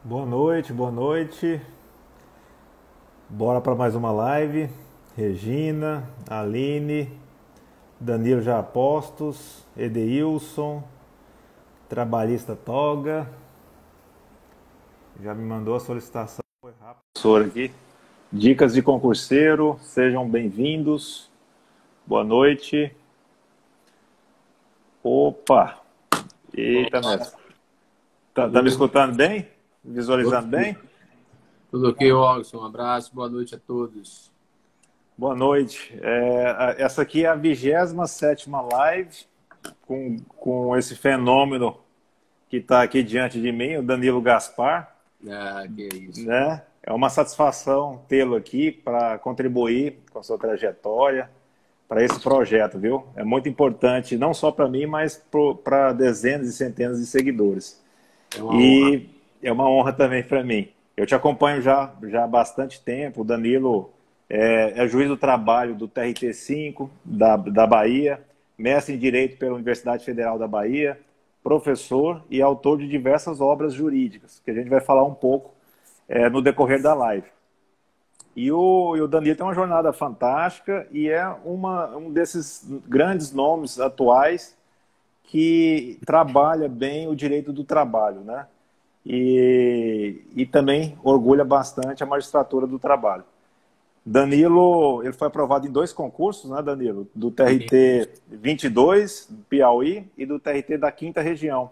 Boa noite, boa noite. Bora para mais uma live. Regina, Aline, Danilo já apostos, Edeilson, Trabalhista Toga. Já me mandou a solicitação. Foi rápido. Professor aqui. Dicas de concurseiro, sejam bem-vindos. Boa noite. Opa! Eita, mestre. Tá me escutando bem? Visualizando bem? Tudo ok, Ogson? Um abraço, boa noite a todos. Boa noite. Essa aqui é a 27ª live com esse fenômeno que está aqui diante de mim, o Danilo Gaspar. Que é isso. Né? É uma satisfação tê-lo aqui para contribuir com a sua trajetória, para esse projeto, viu? É muito importante, não só para mim, mas para dezenas e centenas de seguidores. É uma honra. É uma honra também para mim. Eu te acompanho já há bastante tempo. O Danilo é juiz do trabalho do TRT5 da Bahia, mestre em Direito pela Universidade Federal da Bahia, professor e autor de diversas obras jurídicas, que a gente vai falar um pouco no decorrer da live. E o Danilo tem uma jornada fantástica e é um desses grandes nomes atuais que trabalha bem o direito do trabalho, né? E também orgulha bastante a magistratura do trabalho. Danilo, ele foi aprovado em 2 concursos, né, Danilo? Do TRT 22, Piauí, e do TRT da 5ª Região.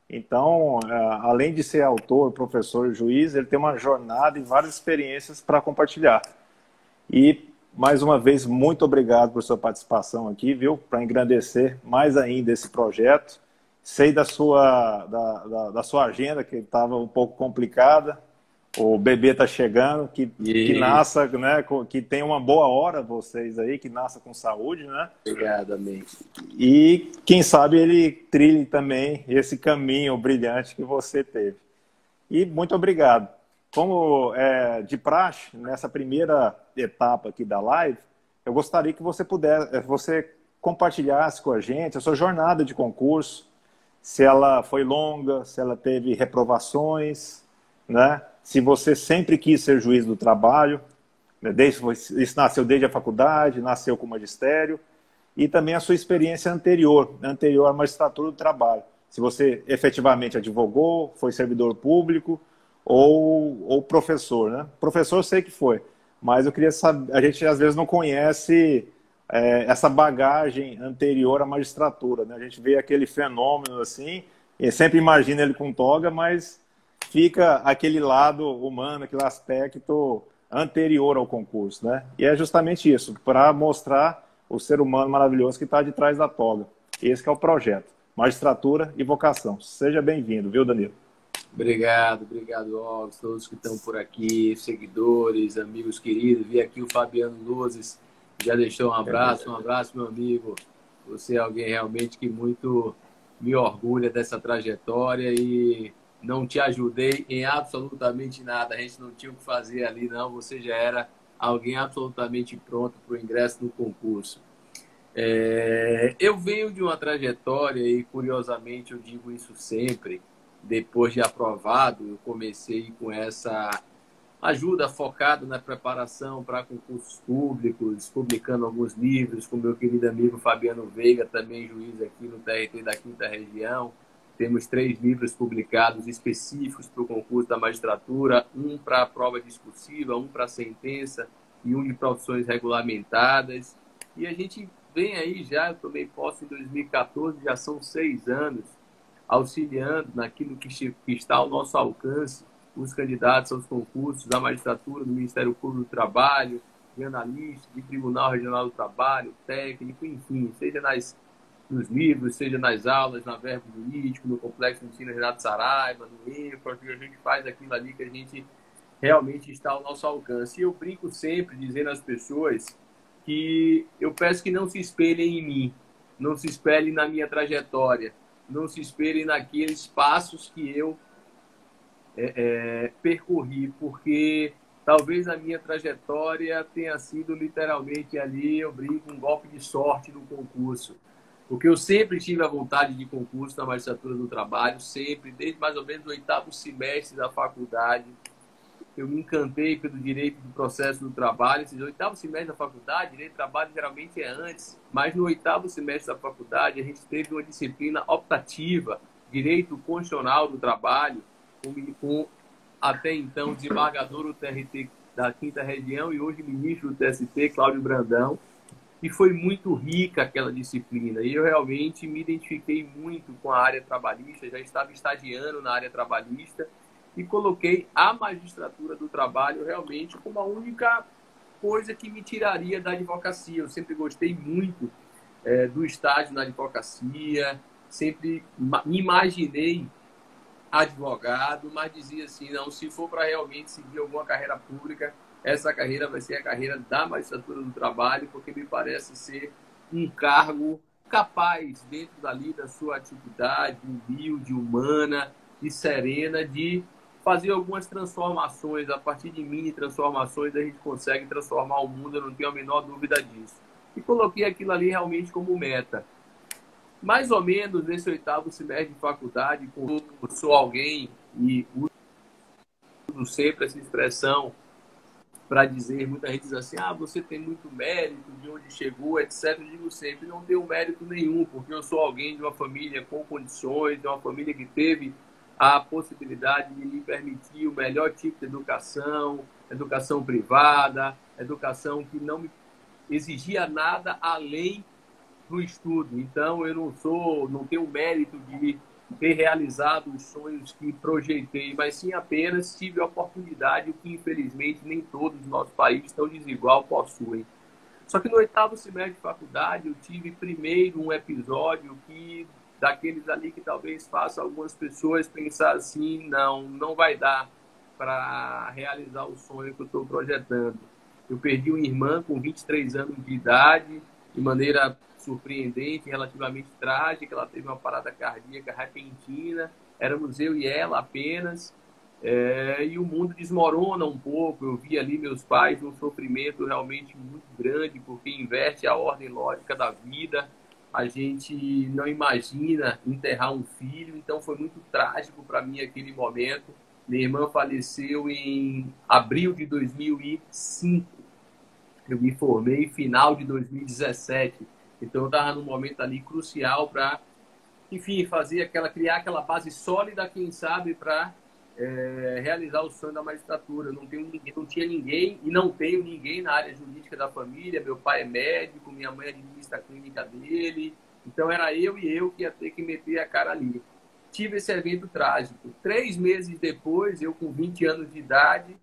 Então, além de ser autor, professor e juiz, ele tem uma jornada e várias experiências para compartilhar. E, mais uma vez, muito obrigado por sua participação aqui, viu? Para engrandecer mais ainda esse projeto. Sei da sua agenda, que estava um pouco complicada. O bebê está chegando, que nasça, né? Que tenha uma boa hora vocês aí, que nasça com saúde, né? Obrigado, amém. E quem sabe ele trilhe também esse caminho brilhante que você teve. E muito obrigado. Como de praxe, nessa primeira etapa aqui da live, eu gostaria que você compartilhasse com a gente a sua jornada de concurso, se ela foi longa, se ela teve reprovações, né? Se você sempre quis ser juiz do trabalho, né? Isso nasceu desde a faculdade, nasceu com o magistério, e também a sua experiência anterior à magistratura do trabalho. Se você efetivamente advogou, foi servidor público ou professor, né? Professor eu sei que foi, mas eu queria saber, a gente às vezes não conhece essa bagagem anterior à magistratura, né? A gente vê aquele fenômeno assim, e sempre imagina ele com toga, mas fica aquele lado humano, aquele aspecto anterior ao concurso, né? E é justamente isso, para mostrar o ser humano maravilhoso que está de trás da toga. Esse que é o projeto, magistratura e vocação. Seja bem-vindo, viu, Danilo? Obrigado, Ogson, todos que estão por aqui, seguidores, amigos queridos. Vi aqui o Fabiano Luzes, já deixou um abraço, meu amigo. Você é alguém realmente que muito me orgulha dessa trajetória e não te ajudei em absolutamente nada. A gente não tinha o que fazer ali, não. Você já era alguém absolutamente pronto para o ingresso no concurso. Eu venho de uma trajetória e, curiosamente, eu digo isso sempre, depois de aprovado, eu comecei com essa ajuda focada na preparação para concursos públicos, publicando alguns livros com meu querido amigo Fabiano Veiga, também juiz aqui no TRT da 5ª Região. Temos 3 livros publicados específicos para o concurso da magistratura, um para a prova discursiva, um para a sentença e um de profissões regulamentadas. E a gente vem aí já, eu tomei posse em 2014, já são 6 anos, auxiliando naquilo que está ao nosso alcance, os candidatos aos concursos da magistratura, do Ministério Público do Trabalho, de analista, de Tribunal Regional do Trabalho, técnico, enfim, seja nos livros, seja nas aulas, na verbo jurídico, no Complexo de Ensino Renato Saraiva, no INFRA, que a gente faz aquilo ali que a gente realmente está ao nosso alcance. E eu brinco sempre dizendo às pessoas que eu peço que não se espelhem em mim, não se espelhem na minha trajetória, não se espelhem naqueles passos que eu percorri, porque talvez a minha trajetória tenha sido literalmente ali, eu brinco, um golpe de sorte no concurso. Porque eu sempre tive a vontade de concurso na magistratura do trabalho, sempre, desde mais ou menos o 8º semestre da faculdade. Eu me encantei pelo direito do processo do trabalho. Esse 8º semestre da faculdade, direito do trabalho geralmente é antes, mas no 8º semestre da faculdade a gente teve uma disciplina optativa, direito constitucional do trabalho, com até então desembargador do TRT da 5ª Região e hoje ministro do TST, Cláudio Brandão. E foi muito rica aquela disciplina. E eu realmente me identifiquei muito com a área trabalhista, já estava estagiando na área trabalhista e coloquei a magistratura do trabalho realmente como a única coisa que me tiraria da advocacia. Eu sempre gostei muito do estágio na advocacia, sempre me imaginei advogado, mas dizia assim, não, se for para realmente seguir alguma carreira pública, essa carreira vai ser a carreira da magistratura do trabalho, porque me parece ser um cargo capaz, dentro dali da sua atividade, humilde, humana e serena, de fazer algumas transformações. A partir de mini transformações, a gente consegue transformar o mundo, eu não tenho a menor dúvida disso. E coloquei aquilo ali realmente como meta. Mais ou menos nesse 8º semestre de faculdade, como sou alguém, e uso sempre essa expressão para dizer, muita gente diz assim, você tem muito mérito, de onde chegou, etc. Eu digo sempre, não tenho mérito nenhum, porque eu sou alguém de uma família com condições, de uma família que teve a possibilidade de me permitir o melhor tipo de educação, educação privada, educação que não me exigia nada além do estudo. Então, eu não tenho mérito de ter realizado os sonhos que projetei, mas sim apenas tive a oportunidade, o que infelizmente nem todos os nossos países tão desigual possuem. Só que no 8º semestre de faculdade eu tive primeiro um episódio que daqueles ali que talvez faça algumas pessoas pensar assim, não vai dar para realizar o sonho que eu estou projetando. Eu perdi uma irmã com 23 anos de idade, de maneira surpreendente, relativamente trágica. Ela teve uma parada cardíaca repentina, éramos eu e ela apenas, e o mundo desmorona um pouco. Eu vi ali meus pais num sofrimento realmente muito grande, porque inverte a ordem lógica da vida. A gente não imagina enterrar um filho, então foi muito trágico para mim aquele momento. Minha irmã faleceu em abril de 2005. Eu me formei em final de 2017. Então eu estava num momento ali crucial para, enfim, criar aquela base sólida, quem sabe, para realizar o sonho da magistratura. Eu não tinha ninguém e não tenho ninguém na área jurídica da família. Meu pai é médico, minha mãe administra a clínica dele. Então era eu e eu que ia ter que meter a cara ali. Tive esse evento trágico. 3 meses depois, eu com 20 anos de idade,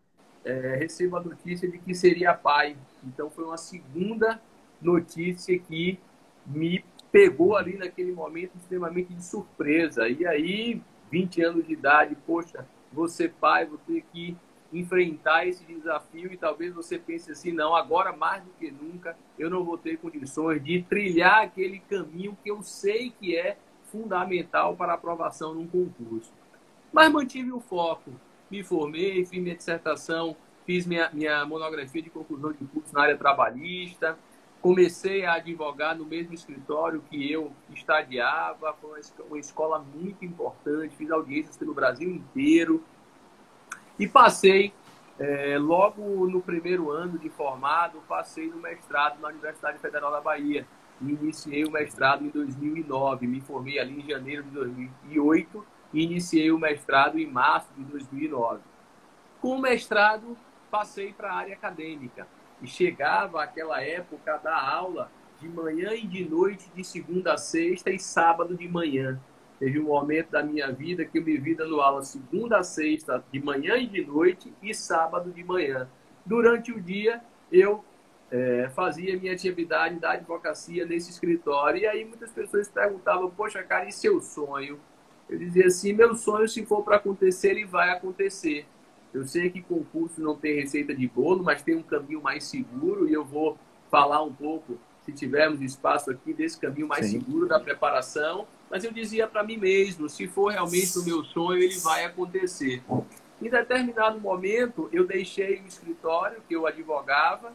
recebo a notícia de que seria pai. Então foi uma segunda notícia que me pegou ali naquele momento extremamente de surpresa. E aí, 20 anos de idade, poxa, vou ser pai, vou ter que enfrentar esse desafio e talvez você pense assim, não, agora mais do que nunca eu não vou ter condições de trilhar aquele caminho que eu sei que é fundamental para a aprovação num concurso. Mas mantive o foco, me formei, fiz minha dissertação, fiz minha monografia de conclusão de curso na área trabalhista, comecei a advogar no mesmo escritório que eu estagiava, foi uma escola muito importante, fiz audiências pelo Brasil inteiro e passei, logo no primeiro ano de formado, passei no mestrado na Universidade Federal da Bahia. E iniciei o mestrado em 2009, me formei ali em janeiro de 2008 e iniciei o mestrado em março de 2009. Com o mestrado, passei para a área acadêmica. E chegava aquela época da aula de manhã e de noite, de segunda a sexta e sábado de manhã. Teve um momento da minha vida que eu me vi dando aula segunda a sexta, de manhã e de noite, e sábado de manhã. Durante o dia, eu fazia minha atividade da advocacia nesse escritório. E aí muitas pessoas perguntavam, poxa, cara, e seu sonho? Eu dizia assim, meu sonho, se for para acontecer, ele vai acontecer. Eu sei que concurso não tem receita de bolo, mas tem um caminho mais seguro e eu vou falar um pouco, se tivermos espaço aqui, desse caminho mais seguro da preparação. Mas eu dizia para mim mesmo, se for realmente o meu sonho, ele vai acontecer. Em determinado momento, eu deixei o escritório que eu advogava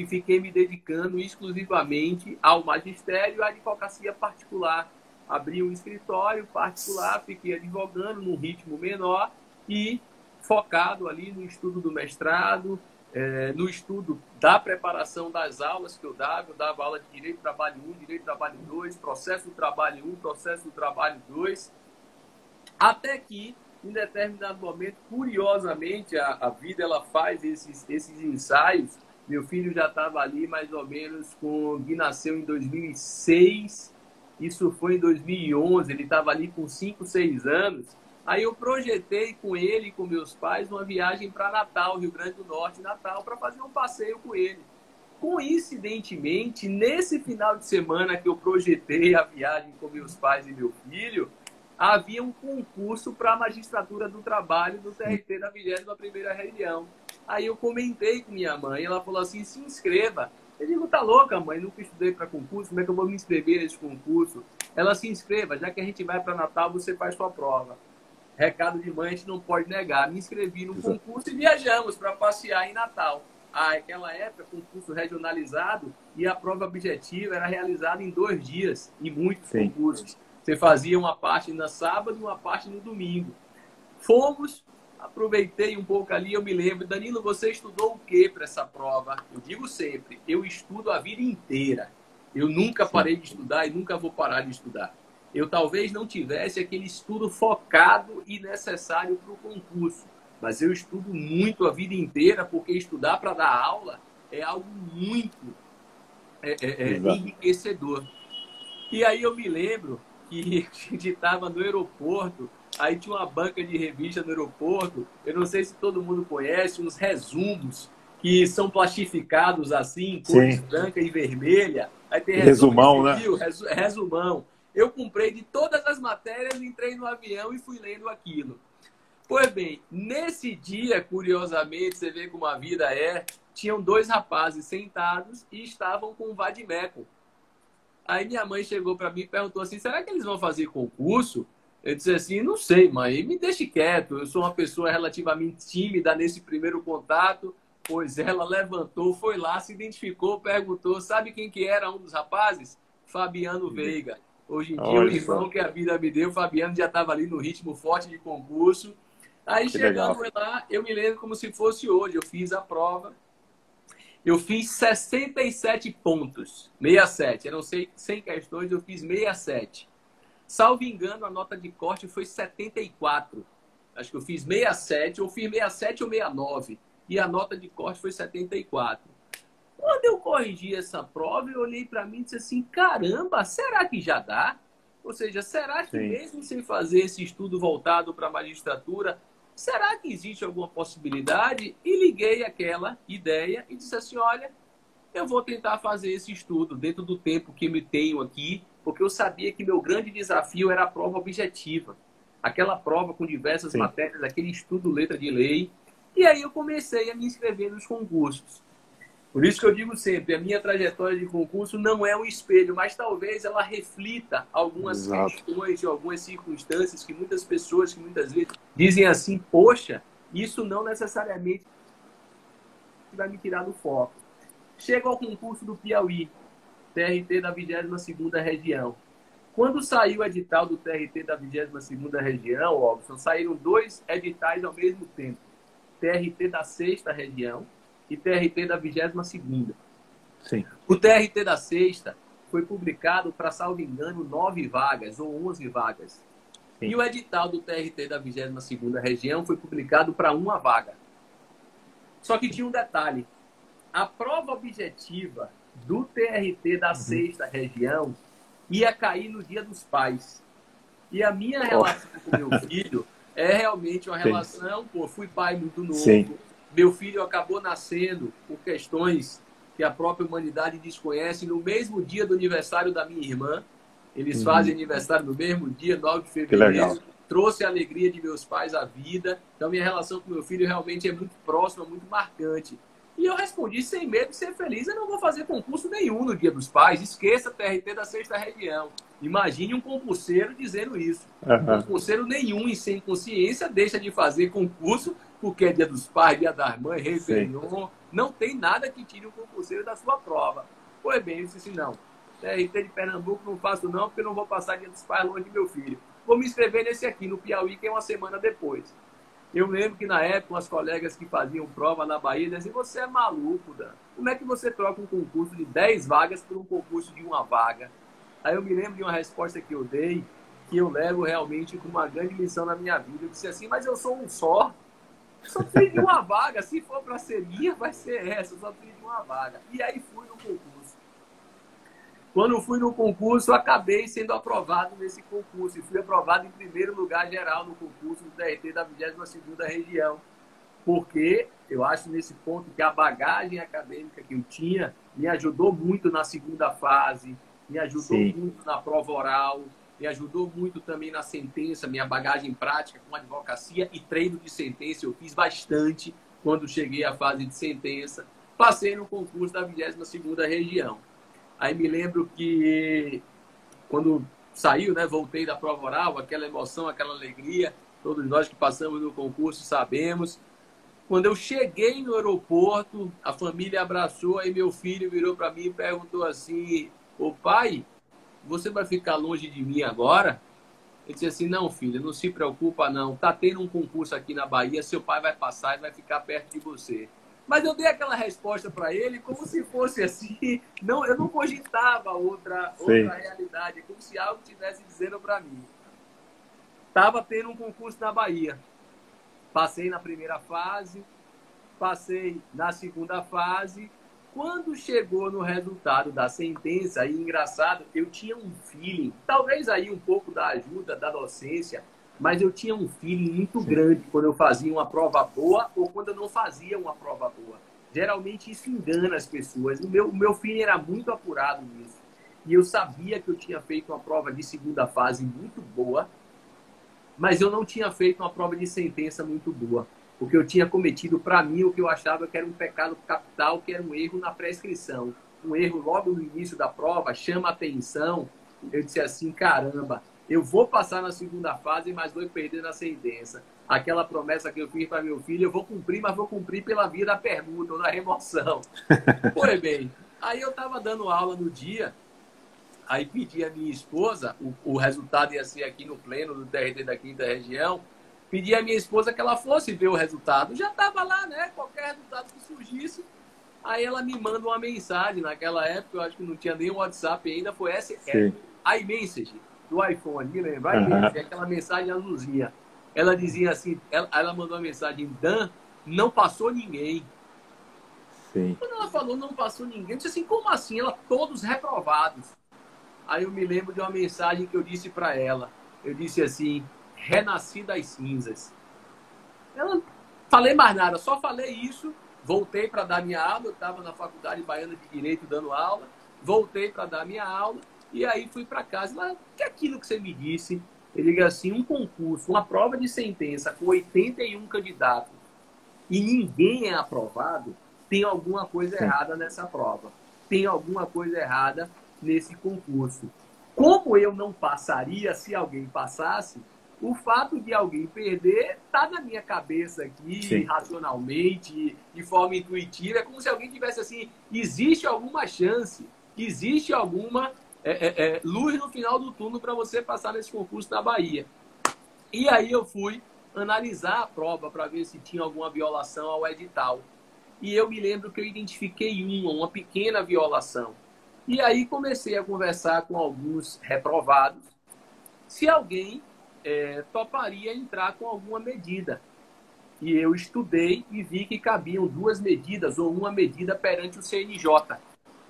e fiquei me dedicando exclusivamente ao magistério e à advocacia particular. Abri um escritório particular, fiquei advogando num ritmo menor e focado ali no estudo do mestrado, no estudo da preparação das aulas que eu dava aula de Direito do Trabalho 1, Direito do Trabalho 2, Processo do Trabalho 1, Processo do Trabalho 2, até que, em determinado momento, curiosamente, a vida ela faz esses ensaios. Meu filho já estava ali mais ou menos que nasceu em 2006, isso foi em 2011, ele estava ali com 5, 6 anos. Aí eu projetei com ele e com meus pais uma viagem para Natal, Rio Grande do Norte, Natal, para fazer um passeio com ele. Coincidentemente, nesse final de semana que eu projetei a viagem com meus pais e meu filho, havia um concurso para a magistratura do trabalho do TRT da 21ª região. Aí eu comentei com minha mãe, ela falou assim, se inscreva. Eu digo, tá louca, mãe? Nunca estudei para concurso, como é que eu vou me inscrever nesse concurso? Ela, se inscreva, já que a gente vai para Natal, você faz sua prova. Recado de mãe, a gente não pode negar. Me inscrevi no concurso e viajamos para passear em Natal. Naquela época, concurso regionalizado e a prova objetiva era realizada em 2 dias, em muitos concursos. Você fazia uma parte no sábado e uma parte no domingo. Fomos, aproveitei um pouco ali, eu me lembro. Danilo, você estudou o que para essa prova? Eu digo sempre, eu estudo a vida inteira. Eu nunca parei de estudar e nunca vou parar de estudar. Eu talvez não tivesse aquele estudo focado e necessário para o concurso, mas eu estudo muito a vida inteira, porque estudar para dar aula é algo muito enriquecedor. E aí eu me lembro que a gente estava no aeroporto, aí tinha uma banca de revista no aeroporto, eu não sei se todo mundo conhece, uns resumos que são plastificados assim, cores branca e vermelha. Aí tem resumão, né? Resumão. Eu comprei de todas as matérias, entrei no avião e fui lendo aquilo. Pois bem, nesse dia, curiosamente, você vê como a vida é, tinham 2 rapazes sentados e estavam com um vade-mecum. Aí minha mãe chegou para mim e perguntou assim, será que eles vão fazer concurso? Eu disse assim, não sei, mãe, me deixe quieto. Eu sou uma pessoa relativamente tímida nesse primeiro contato. Pois ela levantou, foi lá, se identificou, perguntou, sabe quem que era um dos rapazes? Fabiano Veiga. Hoje em dia, o irmão que a vida me deu, o Fabiano já estava ali no ritmo forte de concurso. Aí, chegando lá, eu me lembro como se fosse hoje. Eu fiz a prova. Eu fiz 67 pontos. 67. Eram 100 questões, eu fiz 67. Salvo engano, a nota de corte foi 74. Acho que eu fiz 67, ou fiz 67 ou 69. E a nota de corte foi 74. Quando eu corrigi essa prova, eu olhei para mim e disse assim, caramba, será que já dá? Ou seja, será que mesmo sem fazer esse estudo voltado para a magistratura, será que existe alguma possibilidade? E liguei aquela ideia e disse assim, olha, eu vou tentar fazer esse estudo dentro do tempo que me tenho aqui, porque eu sabia que meu grande desafio era a prova objetiva. Aquela prova com diversas matérias, aquele estudo letra de lei. E aí eu comecei a me inscrever nos concursos. Por isso que eu digo sempre, a minha trajetória de concurso não é um espelho, mas talvez ela reflita algumas questões e algumas circunstâncias que muitas pessoas, que muitas vezes dizem assim, poxa, isso não necessariamente vai me tirar do foco. Chego ao concurso do Piauí, TRT da 22ª região. Quando saiu o edital do TRT da 22ª região, Robson, saíram 2 editais ao mesmo tempo. TRT da 6ª região e TRT da 22ª. Sim. O TRT da 6ª foi publicado para, salvo engano, 9 vagas ou 11 vagas. Sim. E o edital do TRT da 22ª região foi publicado para 1 vaga. Só que tinha um detalhe. A prova objetiva do TRT da 6ª região ia cair no Dia dos Pais. E a minha relação com meu filho é realmente uma relação, fui pai muito novo. Sim. Meu filho acabou nascendo por questões que a própria humanidade desconhece no mesmo dia do aniversário da minha irmã. Eles fazem aniversário no mesmo dia, 9 de fevereiro. Trouxe a alegria de meus pais à vida. Então, minha relação com meu filho realmente é muito próxima, muito marcante. E eu respondi sem medo de ser feliz. Eu não vou fazer concurso nenhum no Dia dos Pais. Esqueça TRT da 6ª Região. Imagine um concurseiro dizendo isso. Concurseiro nenhum e sem consciência deixa de fazer concurso porque é Dia dos Pais, Dia das Mães, Réveillon. Não tem nada que tire o concurseiro da sua prova. Pois bem, eu disse assim, não. TRT de Pernambuco não faço não, porque eu não vou passar Dia dos Pais longe de meu filho. Vou me inscrever nesse aqui, no Piauí, que é uma semana depois. Eu lembro que na época, umas colegas que faziam prova na Bahia diziam assim, você é maluco, Dan. Como é que você troca um concurso de 10 vagas por um concurso de 1 vaga? Aí eu me lembro de uma resposta que eu dei, que eu levo realmente com uma grande lição na minha vida. Eu disse assim, mas eu sou um só. Só preciso de 1 vaga. Se for para ser minha, vai ser essa. Eu só preciso de 1 vaga. E aí fui no concurso. Quando fui no concurso, acabei sendo aprovado nesse concurso. E fui aprovado em primeiro lugar geral no concurso do TRT da 22ª Região. Porque eu acho nesse ponto que a bagagem acadêmica que eu tinha me ajudou muito na segunda fase, me ajudou muito na prova oral, me ajudou muito também na sentença, minha bagagem prática com advocacia e treino de sentença. Eu fiz bastante quando cheguei à fase de sentença. Passei no concurso da 22ª Região. Aí me lembro que quando saiu, né, voltei da prova oral, aquela emoção, aquela alegria, todos nós que passamos no concurso sabemos. Quando eu cheguei no aeroporto, a família abraçou, aí meu filho virou para mim e perguntou assim, ô pai, você vai ficar longe de mim agora? Eu disse assim, não filho, não se preocupa não, tá tendo um concurso aqui na Bahia, seu pai vai passar e vai ficar perto de você. Mas eu dei aquela resposta para ele como se fosse assim, não, eu não cogitava outra realidade, como se algo estivesse dizendo para mim. Estava tendo um concurso na Bahia. Passei na primeira fase, passei na segunda fase. Quando chegou no resultado da sentença, aí engraçado, eu tinha um feeling, talvez aí um pouco da ajuda da docência, mas eu tinha um feeling muito grande quando eu fazia uma prova boa ou quando eu não fazia uma prova boa. Geralmente isso engana as pessoas. O meu feeling era muito apurado nisso. E eu sabia que eu tinha feito uma prova de segunda fase muito boa, mas eu não tinha feito uma prova de sentença muito boa. Porque eu tinha cometido, para mim, o que eu achava que era um pecado capital, que era um erro na prescrição. Um erro logo no início da prova, chama atenção. Eu disse assim, caramba, eu vou passar na segunda fase, mas vou perder na sentença. Aquela promessa que eu fiz para meu filho, eu vou cumprir, mas vou cumprir pela via da permuta ou da remoção. Pois bem, aí eu estava dando aula no dia, aí pedi a minha esposa, o resultado ia ser aqui no pleno do TRT da 5ª Região, pedi a minha esposa que ela fosse ver o resultado. Já estava lá, né? Qualquer resultado que surgisse. Aí ela me manda uma mensagem. Naquela época, eu acho que não tinha nem o WhatsApp ainda, foi essa iMessage do iPhone, me lembro? iMessage, aquela mensagem azulzinha. Ela dizia assim, ela mandou uma mensagem, Dan, não passou ninguém. Sim. Quando ela falou não passou ninguém, eu disse assim, como assim? Ela, todos reprovados. Aí eu me lembro de uma mensagem que eu disse para ela. Eu disse assim, renasci das cinzas. Eu não falei mais nada, só falei isso, voltei para dar minha aula, eu estava na Faculdade Baiana de Direito dando aula, voltei para dar minha aula, e aí fui para casa. Mas que é aquilo que você me disse? Ele diz assim, um concurso, uma prova de sentença com 81 candidatos e ninguém é aprovado, tem alguma coisa errada nessa prova. Tem alguma coisa errada nesse concurso. Como eu não passaria se alguém passasse, o fato de alguém perder está na minha cabeça aqui, racionalmente, de forma intuitiva. É como se alguém tivesse assim, existe alguma chance, existe alguma luz no final do túnel para você passar nesse concurso na Bahia. E aí eu fui analisar a prova para ver se tinha alguma violação ao edital. E eu me lembro que eu identifiquei uma pequena violação. E aí comecei a conversar com alguns reprovados se alguém toparia entrar com alguma medida. E eu estudei e vi que cabiam 2 medidas ou uma medida perante o CNJ.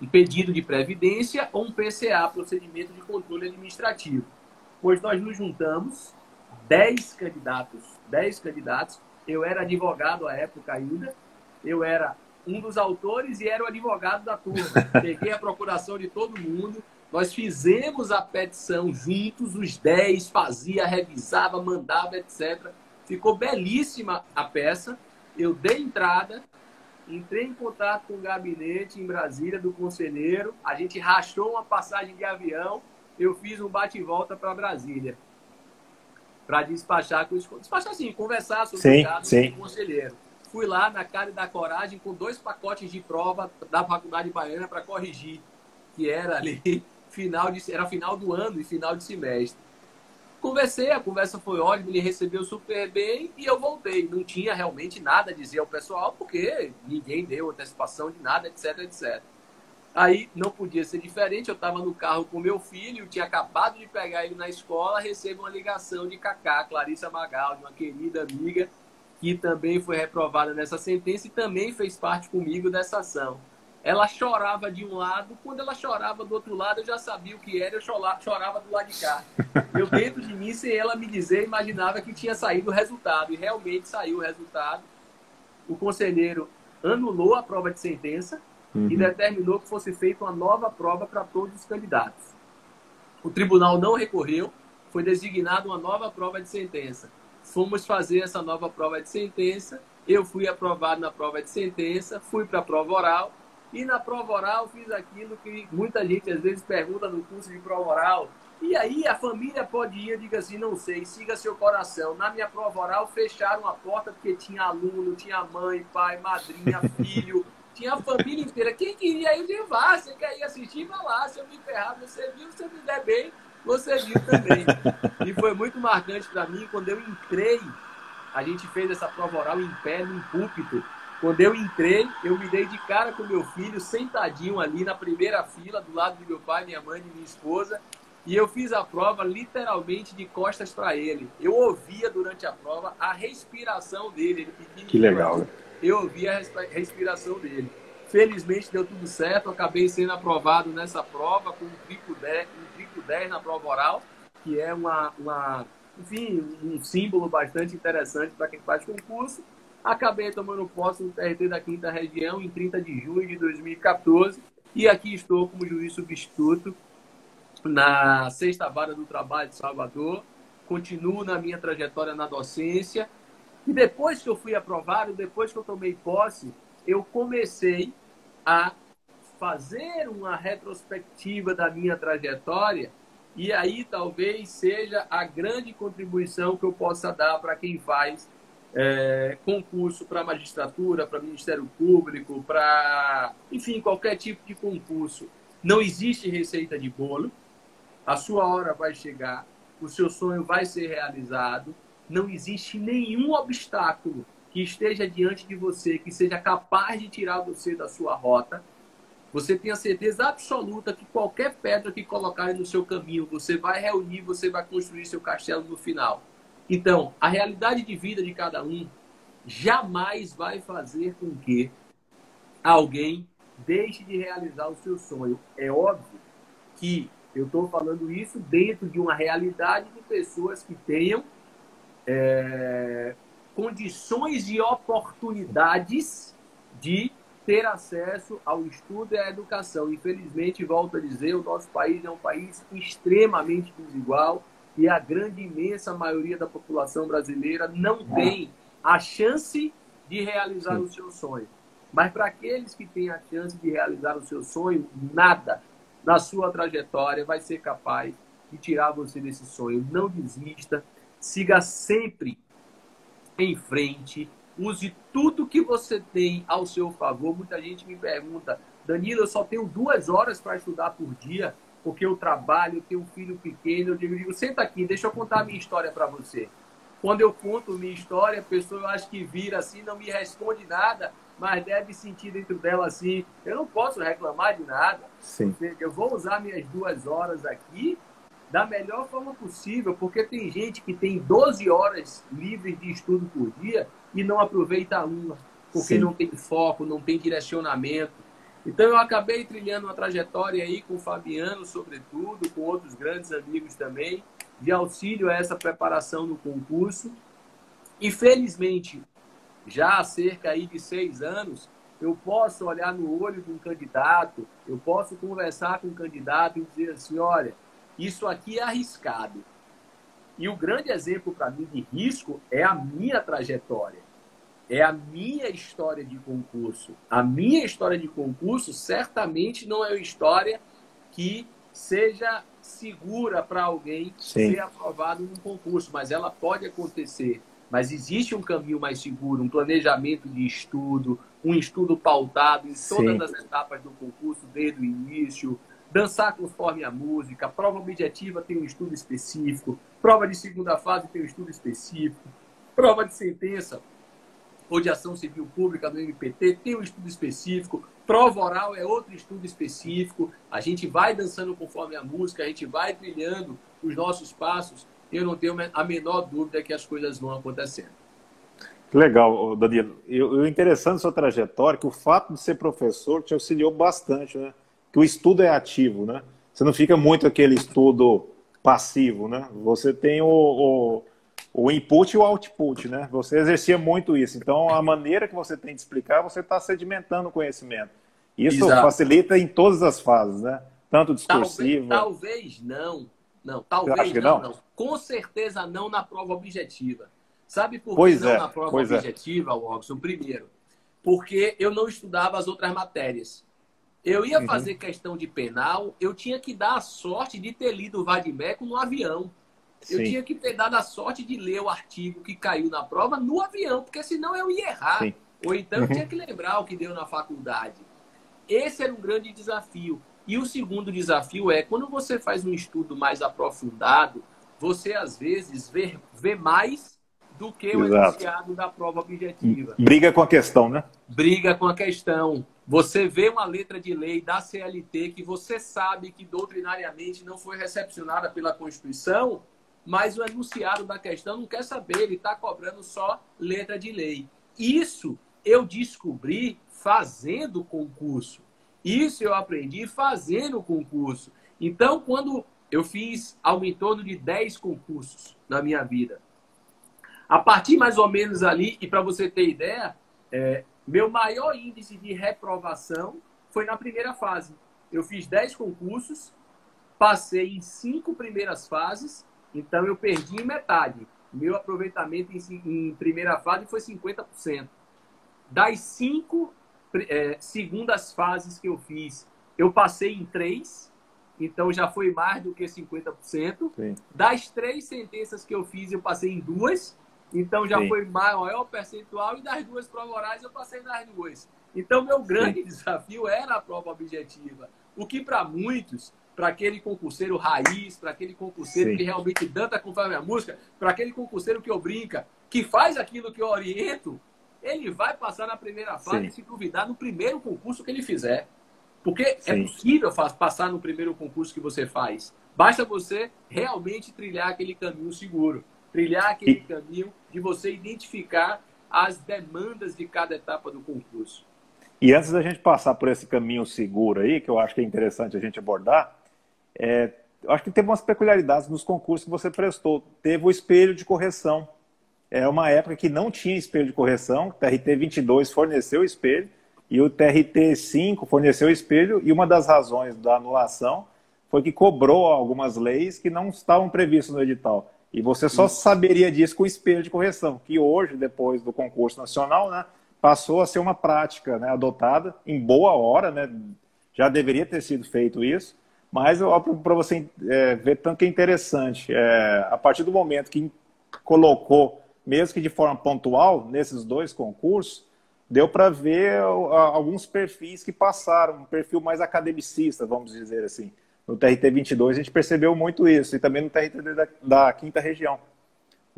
Um pedido de previdência ou um PCA, procedimento de controle administrativo. Pois nós nos juntamos, 10 candidatos. Eu era advogado à época ainda. Eu era um dos autores e era o advogado da turma. Peguei a procuração de todo mundo. Nós fizemos a petição juntos, os 10, fazia, revisava, mandava, etc. Ficou belíssima a peça. Eu dei entrada entrei em contato com o gabinete em Brasília do conselheiro, a gente rachou uma passagem de avião, eu fiz um bate-volta para Brasília, para despachar com os... Despachar assim, conversar sobre o caso com o conselheiro. Fui lá na cara e da coragem com 2 pacotes de prova da Faculdade Baiana para corrigir, que era ali era final do ano e final de semestre. Conversei, a conversa foi ótima, ele recebeu super bem e eu voltei. Não tinha realmente nada a dizer ao pessoal, porque ninguém deu antecipação de nada, etc, etc. Aí não podia ser diferente, eu estava no carro com meu filho, tinha acabado de pegar ele na escola, recebo uma ligação de Cacá, Clarissa Magaldi, uma querida amiga, que também foi reprovada nessa sentença e também fez parte comigo dessa ação. Ela chorava de um lado, quando ela chorava do outro lado, eu já sabia o que era, eu chorava do lado de cá. Eu, dentro de mim, sem ela me dizer, imaginava que tinha saído o resultado. E realmente saiu o resultado. O conselheiro anulou a prova de sentença e determinou que fosse feita uma nova prova para todos os candidatos. O tribunal não recorreu, foi designada uma nova prova de sentença. Fomos fazer essa nova prova de sentença, eu fui aprovado na prova de sentença, fui para a prova oral, e na prova oral fiz aquilo que muita gente às vezes pergunta no curso de prova oral. E aí a família pode ir, eu digo assim, não sei, siga seu coração. Na minha prova oral fecharam a porta porque tinha aluno, tinha mãe, pai, madrinha, filho, tinha a família inteira. Quem queria ir, eu vá, você quer ir assistir, vá lá. Se eu me ferrar, você viu, se eu me der bem, você viu também. E foi muito marcante para mim quando eu entrei. A gente fez essa prova oral em pé, num púlpito. Quando eu entrei, eu me dei de cara com meu filho, sentadinho ali na primeira fila, do lado de meu pai, minha mãe e minha esposa. E eu fiz a prova literalmente de costas para ele. Eu ouvia durante a prova a respiração dele. Ele pequenininho, que legal. Eu ouvia a respiração dele. Felizmente deu tudo certo. Eu acabei sendo aprovado nessa prova com um triplo 10 na prova oral, que é enfim, um símbolo bastante interessante para quem faz concurso. Acabei tomando posse no TRT da 5ª Região em 30 de junho de 2014 e aqui estou como juiz substituto na 6ª Vara do Trabalho de Salvador. Continuo na minha trajetória na docência e depois que eu fui aprovado, depois que eu tomei posse, eu comecei a fazer uma retrospectiva da minha trajetória e aí talvez seja a grande contribuição que eu possa dar para quem faz concurso para magistratura, para Ministério Público, para, enfim, qualquer tipo de concurso. Não existe receita de bolo, a sua hora vai chegar, o seu sonho vai ser realizado, não existe nenhum obstáculo que esteja diante de você, que seja capaz de tirar você da sua rota. Você tem a certeza absoluta que qualquer pedra que colocarem no seu caminho, você vai reunir, você vai construir seu castelo no final. Então, a realidade de vida de cada um jamais vai fazer com que alguém deixe de realizar o seu sonho. É óbvio que eu estou falando isso dentro de uma realidade de pessoas que tenham condições e oportunidades de ter acesso ao estudo e à educação. Infelizmente, volto a dizer, o nosso país é um país extremamente desigual, e a grande, imensa maioria da população brasileira não tem a chance de realizar o seu sonho. Mas para aqueles que têm a chance de realizar o seu sonho, nada na sua trajetória vai ser capaz de tirar você desse sonho. Não desista, siga sempre em frente, use tudo que você tem ao seu favor. Muita gente me pergunta, Danilo, eu só tenho 2 horas para estudar por dia, porque eu trabalho, eu tenho um filho pequeno. Eu digo, senta aqui, deixa eu contar a minha história para você. Quando eu conto minha história, a pessoa, eu acho que vira assim, não me responde nada, mas deve sentir dentro dela assim, eu não posso reclamar de nada. Sim. Eu vou usar minhas 2 horas aqui da melhor forma possível, porque tem gente que tem 12 horas livres de estudo por dia e não aproveita uma, porque não tem foco, não tem direcionamento. Então, eu acabei trilhando uma trajetória aí com o Fabiano, sobretudo, com outros grandes amigos também, de auxílio a essa preparação no concurso. E, felizmente, já há cerca aí de 6 anos, eu posso olhar no olho de um candidato, eu posso conversar com um candidato e dizer assim, olha, isso aqui é arriscado. E o grande exemplo para mim de risco é a minha trajetória. é a minha história de concurso. A minha história de concurso certamente não é uma história que seja segura para alguém ser aprovado num concurso, mas ela pode acontecer. Mas existe um caminho mais seguro, um planejamento de estudo, um estudo pautado em todas as etapas do concurso, desde o início, dançar conforme a música, prova objetiva tem um estudo específico, prova de segunda fase tem um estudo específico, prova de sentença ou de ação civil pública do MPT tem um estudo específico, prova oral é outro estudo específico, a gente vai dançando conforme a música, a gente vai trilhando os nossos passos, eu não tenho a menor dúvida que as coisas vão acontecendo. Legal, Danilo. O interessante da sua trajetória é que o fato de ser professor te auxiliou bastante, né? Que o estudo é ativo, né? Você não fica muito aquele estudo passivo, né? Você tem o input e o output, né? Você exercia muito isso. Então, a maneira que você tem de explicar, você está sedimentando o conhecimento. Isso facilita em todas as fases, né? Tanto discursiva... Talvez não. Não, talvez não. Com certeza não na prova objetiva. Sabe por que não na prova objetiva, Watson? Primeiro, porque eu não estudava as outras matérias. Eu ia fazer questão de penal, eu tinha que dar a sorte de ter lido o vade-mecum no avião. Eu tinha que ter dado a sorte de ler o artigo que caiu na prova no avião, porque senão eu ia errar. Ou então eu tinha que lembrar o que deu na faculdade. Esse era um grande desafio. E o segundo desafio é, quando você faz um estudo mais aprofundado, você às vezes vê mais do que o enunciado da prova objetiva. Briga com a questão, né? Briga com a questão. Você vê uma letra de lei da CLT que você sabe que doutrinariamente não foi recepcionada pela Constituição, mas o enunciado da questão não quer saber, ele está cobrando só letra de lei. Isso eu descobri fazendo concurso. Isso eu aprendi fazendo concurso. Então, quando eu fiz algo em torno de 10 concursos na minha vida, a partir mais ou menos ali, e para você ter ideia, meu maior índice de reprovação foi na primeira fase. Eu fiz 10 concursos, passei em 5 primeiras fases, então eu perdi em metade. Meu aproveitamento em primeira fase foi 50%. Das 5 segundas fases que eu fiz, eu passei em 3, então já foi mais do que 50%. Sim. Das 3 sentenças que eu fiz, eu passei em 2, então já foi maior percentual, e das 2 provas orais eu passei nas 2. Então meu grande desafio era a prova objetiva, o que para muitos, para aquele concurseiro raiz, para aquele concurseiro que realmente dança conforme a música, para aquele concurseiro que eu brinca, que faz aquilo que eu oriento, ele vai passar na primeira fase, se duvidar, no primeiro concurso que ele fizer. Porque é possível passar no primeiro concurso que você faz. Basta você realmente trilhar aquele caminho seguro. Trilhar aquele caminho de você identificar as demandas de cada etapa do concurso. E antes da gente passar por esse caminho seguro aí, que eu acho que é interessante a gente abordar, eu acho que teve umas peculiaridades nos concursos que você prestou. Teve o espelho de correção. É uma época que não tinha espelho de correção, o TRT 22 forneceu o espelho e o TRT 5 forneceu o espelho, e uma das razões da anulação foi que cobrou algumas leis que não estavam previstas no edital. E você só saberia disso com o espelho de correção, que hoje, depois do concurso nacional, né, passou a ser uma prática, né, adotada em boa hora, né, já deveria ter sido feito isso, mas para você ver tanto que é interessante, a partir do momento que colocou, mesmo que de forma pontual, nesses 2 concursos, deu para ver alguns perfis que passaram, um perfil mais academicista, vamos dizer assim. No TRT 22 a gente percebeu muito isso, e também no TRT da 5ª região.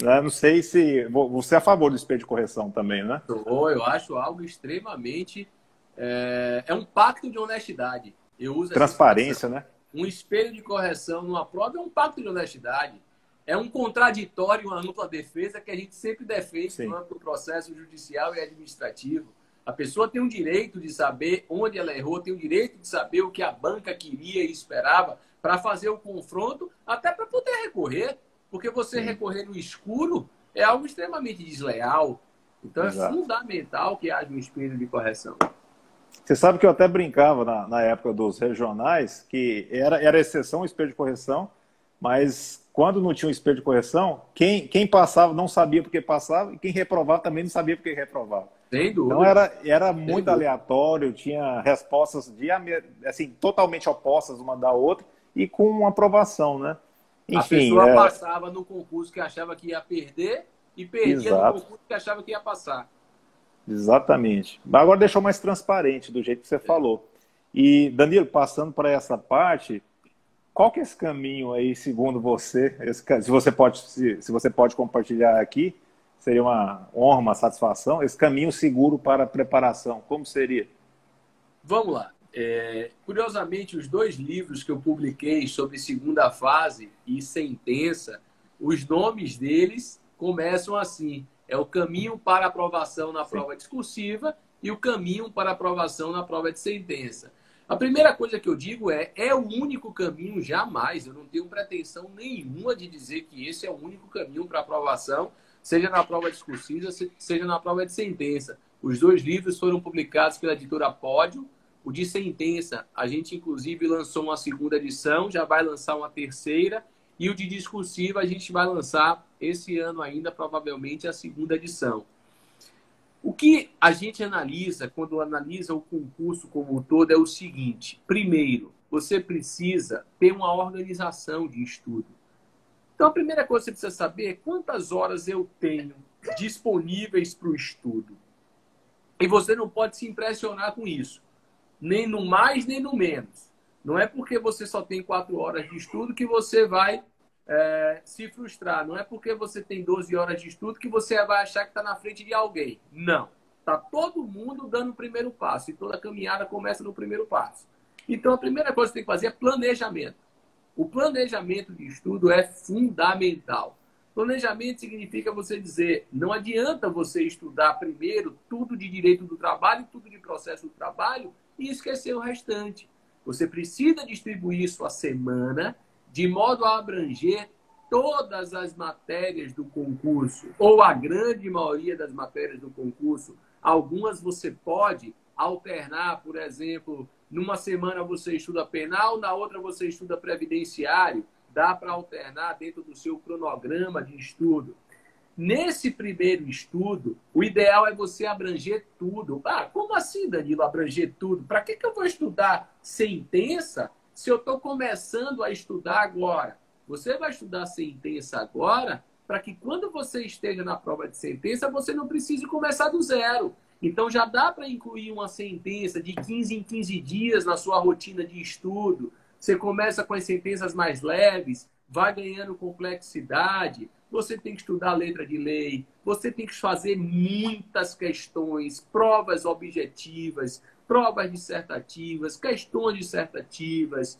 Não sei se... Você é a favor do espelho de correção também, né? Eu acho algo extremamente... É um pacto de honestidade. Eu uso transparência, né? Um espelho de correção numa prova é um pacto de honestidade. É um contraditório, uma ampla defesa que a gente sempre defende no âmbito do processo judicial e administrativo. A pessoa tem o direito de saber onde ela errou, tem o direito de saber o que a banca queria e esperava para fazer o confronto, até para poder recorrer, porque você recorrer no escuro é algo extremamente desleal. Então é fundamental que haja um espelho de correção. Você sabe que eu até brincava na época dos regionais, que era exceção o espelho de correção, mas quando não tinha um espelho de correção, quem passava não sabia porque passava, e quem reprovava também não sabia porque reprovava. Sem dúvida. Então era muito aleatório, tinha respostas assim, totalmente opostas uma da outra e com uma aprovação, né? Enfim, a pessoa passava no concurso que achava que ia perder e perdia no concurso que achava que ia passar. Exatamente. Agora deixou mais transparente do jeito que você falou. E, Danilo, passando para essa parte, qual que é esse caminho aí, segundo você? Se você pode compartilhar aqui, seria uma honra, uma satisfação. Esse caminho seguro para a preparação, como seria? Vamos lá. Curiosamente, os 2 livros que eu publiquei sobre segunda fase e sentença, os nomes deles começam assim. É o caminho para aprovação na prova discursiva e o caminho para aprovação na prova de sentença. A primeira coisa que eu digo é o único caminho, jamais. Eu não tenho pretensão nenhuma de dizer que esse é o único caminho para aprovação, seja na prova discursiva, seja na prova de sentença. Os 2 livros foram publicados pela editora Pódio. O de sentença, a gente inclusive lançou uma 2ª edição, já vai lançar uma 3ª. E o de discursiva, a gente vai lançar esse ano ainda, provavelmente, a 2ª edição. O que a gente analisa, quando analisa o concurso como um todo, é o seguinte. Primeiro, você precisa ter uma organização de estudo. Então, a primeira coisa que você precisa saber é quantas horas eu tenho disponíveis para o estudo. E você não pode se impressionar com isso. Nem no mais, nem no menos. Não é porque você só tem 4 horas de estudo que você vai se frustrar. Não é porque você tem 12 horas de estudo que você vai achar que está na frente de alguém. Não. Está todo mundo dando o primeiro passo. E toda caminhada começa no primeiro passo. Então, a primeira coisa que você tem que fazer é planejamento. O planejamento de estudo é fundamental. Planejamento significa você dizer, não adianta você estudar primeiro tudo de direito do trabalho, tudo de processo do trabalho e esquecer o restante. Você precisa distribuir sua semana de modo a abranger todas as matérias do concurso, ou a grande maioria das matérias do concurso. Algumas você pode alternar, por exemplo, numa semana você estuda penal, na outra você estuda previdenciário. Dá para alternar dentro do seu cronograma de estudo. Nesse primeiro estudo, o ideal é você abranger tudo. Ah, como assim, Danilo, abranger tudo? Para que eu vou estudar sentença se eu estou começando a estudar agora? Você vai estudar sentença agora para que quando você esteja na prova de sentença, você não precise começar do zero. Então, já dá para incluir uma sentença de 15 em 15 dias na sua rotina de estudo. Você começa com as sentenças mais leves, vai ganhando complexidade. Você tem que estudar letra de lei, você tem que fazer muitas questões, provas objetivas, provas dissertativas, questões dissertativas.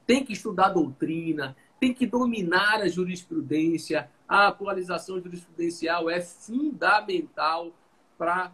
Tem que estudar doutrina, tem que dominar a jurisprudência. A atualização jurisprudencial é fundamental para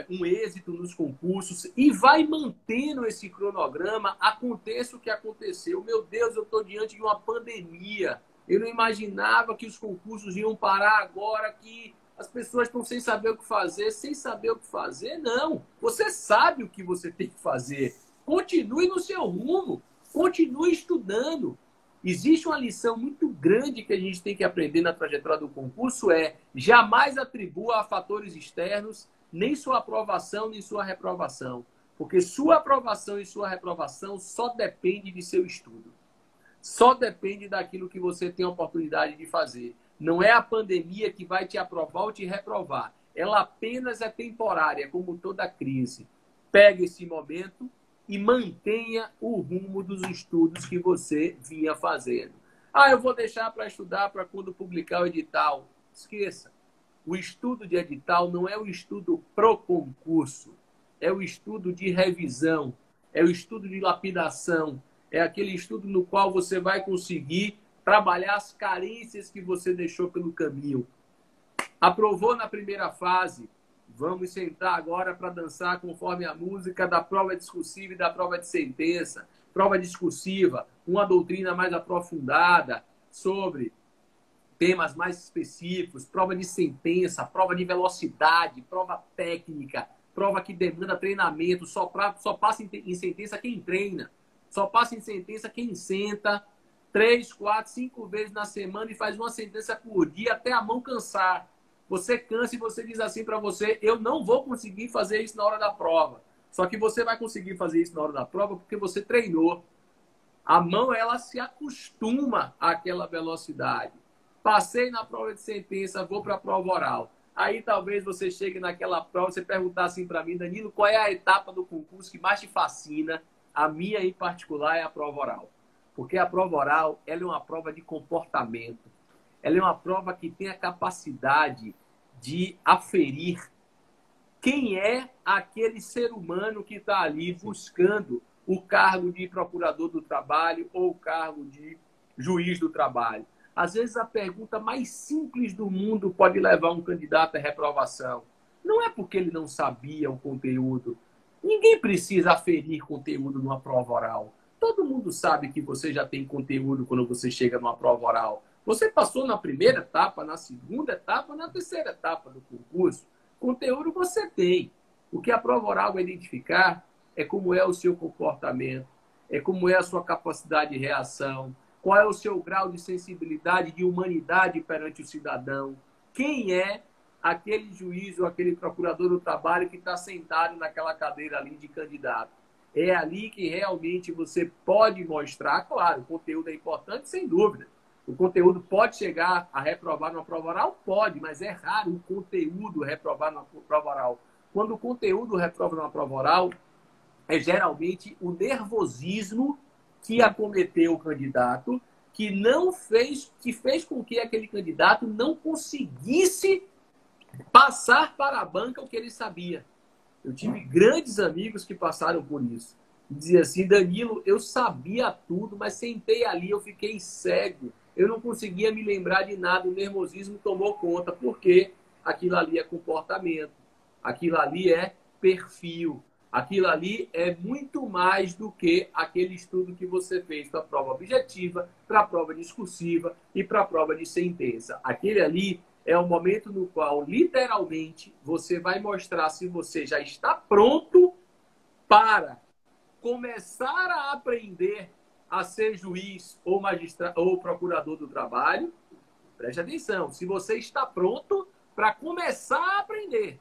um êxito nos concursos e vai mantendo esse cronograma, aconteça o que aconteceu. Meu Deus, eu estou diante de uma pandemia. Eu não imaginava que os concursos iam parar agora, que as pessoas estão sem saber o que fazer. Sem saber o que fazer, não. Você sabe o que você tem que fazer. Continue no seu rumo. Continue estudando. Existe uma lição muito grande que a gente tem que aprender na trajetória do concurso, jamais atribua a fatores externos nem sua aprovação, nem sua reprovação. Porque sua aprovação e sua reprovação só depende de seu estudo. Só depende daquilo que você tem a oportunidade de fazer. Não é a pandemia que vai te aprovar ou te reprovar. Ela apenas é temporária, como toda crise. Pegue esse momento e mantenha o rumo dos estudos que você vinha fazendo. Ah, eu vou deixar para estudar para quando publicar o edital. Esqueça. O estudo de edital não é o estudo pro concurso. É o estudo de revisão. É o estudo de lapidação. É aquele estudo no qual você vai conseguir trabalhar as carências que você deixou pelo caminho. Aprovou na primeira fase? Vamos sentar agora para dançar conforme a música da prova discursiva e da prova de sentença. Prova discursiva, uma doutrina mais aprofundada sobre temas mais específicos, prova de sentença, prova de velocidade, prova técnica, prova que demanda treinamento, só passa em sentença quem treina, só passa em sentença quem senta, 3, 4, 5 vezes na semana e faz uma sentença por dia até a mão cansar. Você cansa e você diz assim para você, eu não vou conseguir fazer isso na hora da prova. Só que você vai conseguir fazer isso na hora da prova porque você treinou. A mão, ela se acostuma àquela velocidade. Passei na prova de sentença, vou para a prova oral. Aí talvez você chegue naquela prova, você perguntar assim para mim, Danilo, qual é a etapa do concurso que mais te fascina? A minha, em particular, é a prova oral. Porque a prova oral, ela é uma prova de comportamento. Ela é uma prova que tem a capacidade de aferir quem é aquele ser humano que está ali buscando o cargo de procurador do trabalho ou o cargo de juiz do trabalho. Às vezes, a pergunta mais simples do mundo pode levar um candidato à reprovação. Não é porque ele não sabia o conteúdo. Ninguém precisa aferir conteúdo numa prova oral. Todo mundo sabe que você já tem conteúdo quando você chega numa prova oral. Você passou na primeira etapa, na segunda etapa, na terceira etapa do concurso. Conteúdo você tem. O que a prova oral vai identificar é como é o seu comportamento, é como é a sua capacidade de reação, qual é o seu grau de sensibilidade, de humanidade perante o cidadão, quem é aquele juiz ou aquele procurador do trabalho que está sentado naquela cadeira ali de candidato. É ali que realmente você pode mostrar, claro, o conteúdo é importante, sem dúvida. O conteúdo pode chegar a reprovar numa prova oral? Pode, mas é raro o conteúdo reprovar numa prova oral. Quando o conteúdo reprova numa prova oral, é geralmente o nervosismo que acometeu o candidato, que fez com que aquele candidato não conseguisse passar para a banca o que ele sabia. Eu tive grandes amigos que passaram por isso. Dizia assim, Danilo, eu sabia tudo, mas sentei ali, eu fiquei cego. Eu não conseguia me lembrar de nada, o nervosismo tomou conta, porque aquilo ali é comportamento, aquilo ali é perfil, aquilo ali é muito mais do que aquele estudo que você fez para a prova objetiva, para a prova discursiva e para a prova de sentença. Aquele ali é o momento no qual, literalmente, você vai mostrar se você já está pronto para começar a aprender a ser juiz ou magistrado ou procurador do trabalho. Preste atenção, se você está pronto para começar a aprender.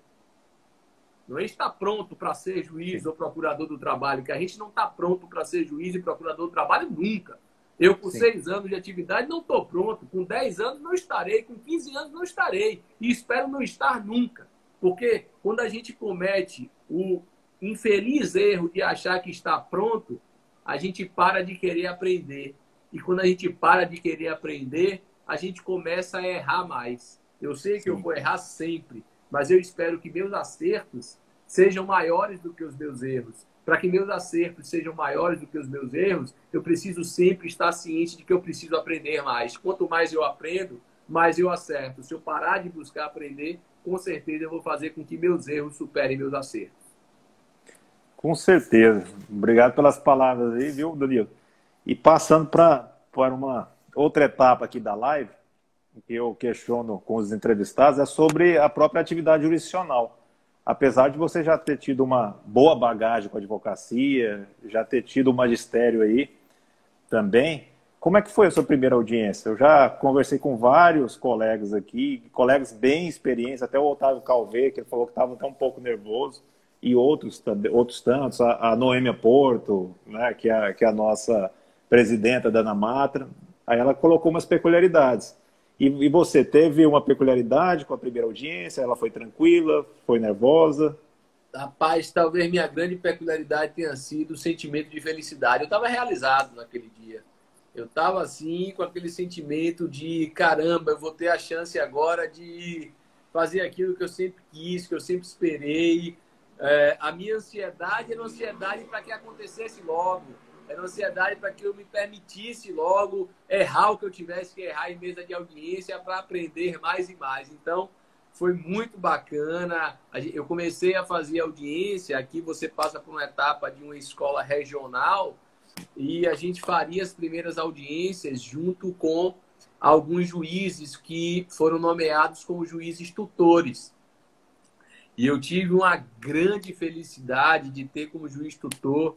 Não está pronto para ser juiz ou procurador do trabalho, que a gente não está pronto para ser juiz e procurador do trabalho nunca. Eu, com 6 anos de atividade, não estou pronto. Com 10 anos, não estarei. Com 15 anos, não estarei. E espero não estar nunca. Porque quando a gente comete o infeliz erro de achar que está pronto, a gente para de querer aprender. E quando a gente para de querer aprender, a gente começa a errar mais. Eu sei que eu vou errar sempre, mas eu espero que meus acertos sejam maiores do que os meus erros. Para que meus acertos sejam maiores do que os meus erros, eu preciso sempre estar ciente de que eu preciso aprender mais. Quanto mais eu aprendo, mais eu acerto. Se eu parar de buscar aprender, com certeza eu vou fazer com que meus erros superem meus acertos. Com certeza. Obrigado pelas palavras aí, viu, Danilo? E passando para uma outra etapa aqui da live, que eu questiono com os entrevistados, é sobre a própria atividade jurisdicional. Apesar de você já ter tido uma boa bagagem com a advocacia, já ter tido o magistério aí também, como é que foi a sua primeira audiência? Eu já conversei com vários colegas aqui, colegas bem experientes, até o Otávio Calvé, que ele falou que estava até um pouco nervoso, e outros tantos, a Noêmia Porto, né, que é a nossa presidenta da Ana Matra, aí ela colocou umas peculiaridades. E você teve uma peculiaridade com a primeira audiência? Ela foi tranquila? Foi nervosa? Rapaz, talvez minha grande peculiaridade tenha sido o sentimento de felicidade. Eu estava realizado naquele dia. Eu estava assim, com aquele sentimento de caramba, eu vou ter a chance agora de fazer aquilo que eu sempre quis, que eu sempre esperei. A minha ansiedade era uma ansiedade para que acontecesse logo. Era uma ansiedade para que eu me permitisse logo errar o que eu tivesse que errar em mesa de audiência para aprender mais e mais. Então, foi muito bacana. Eu comecei a fazer audiência. Aqui você passa por uma etapa de uma escola regional e a gente faria as primeiras audiências junto com alguns juízes que foram nomeados como juízes tutores. E eu tive uma grande felicidade de ter como juiz tutor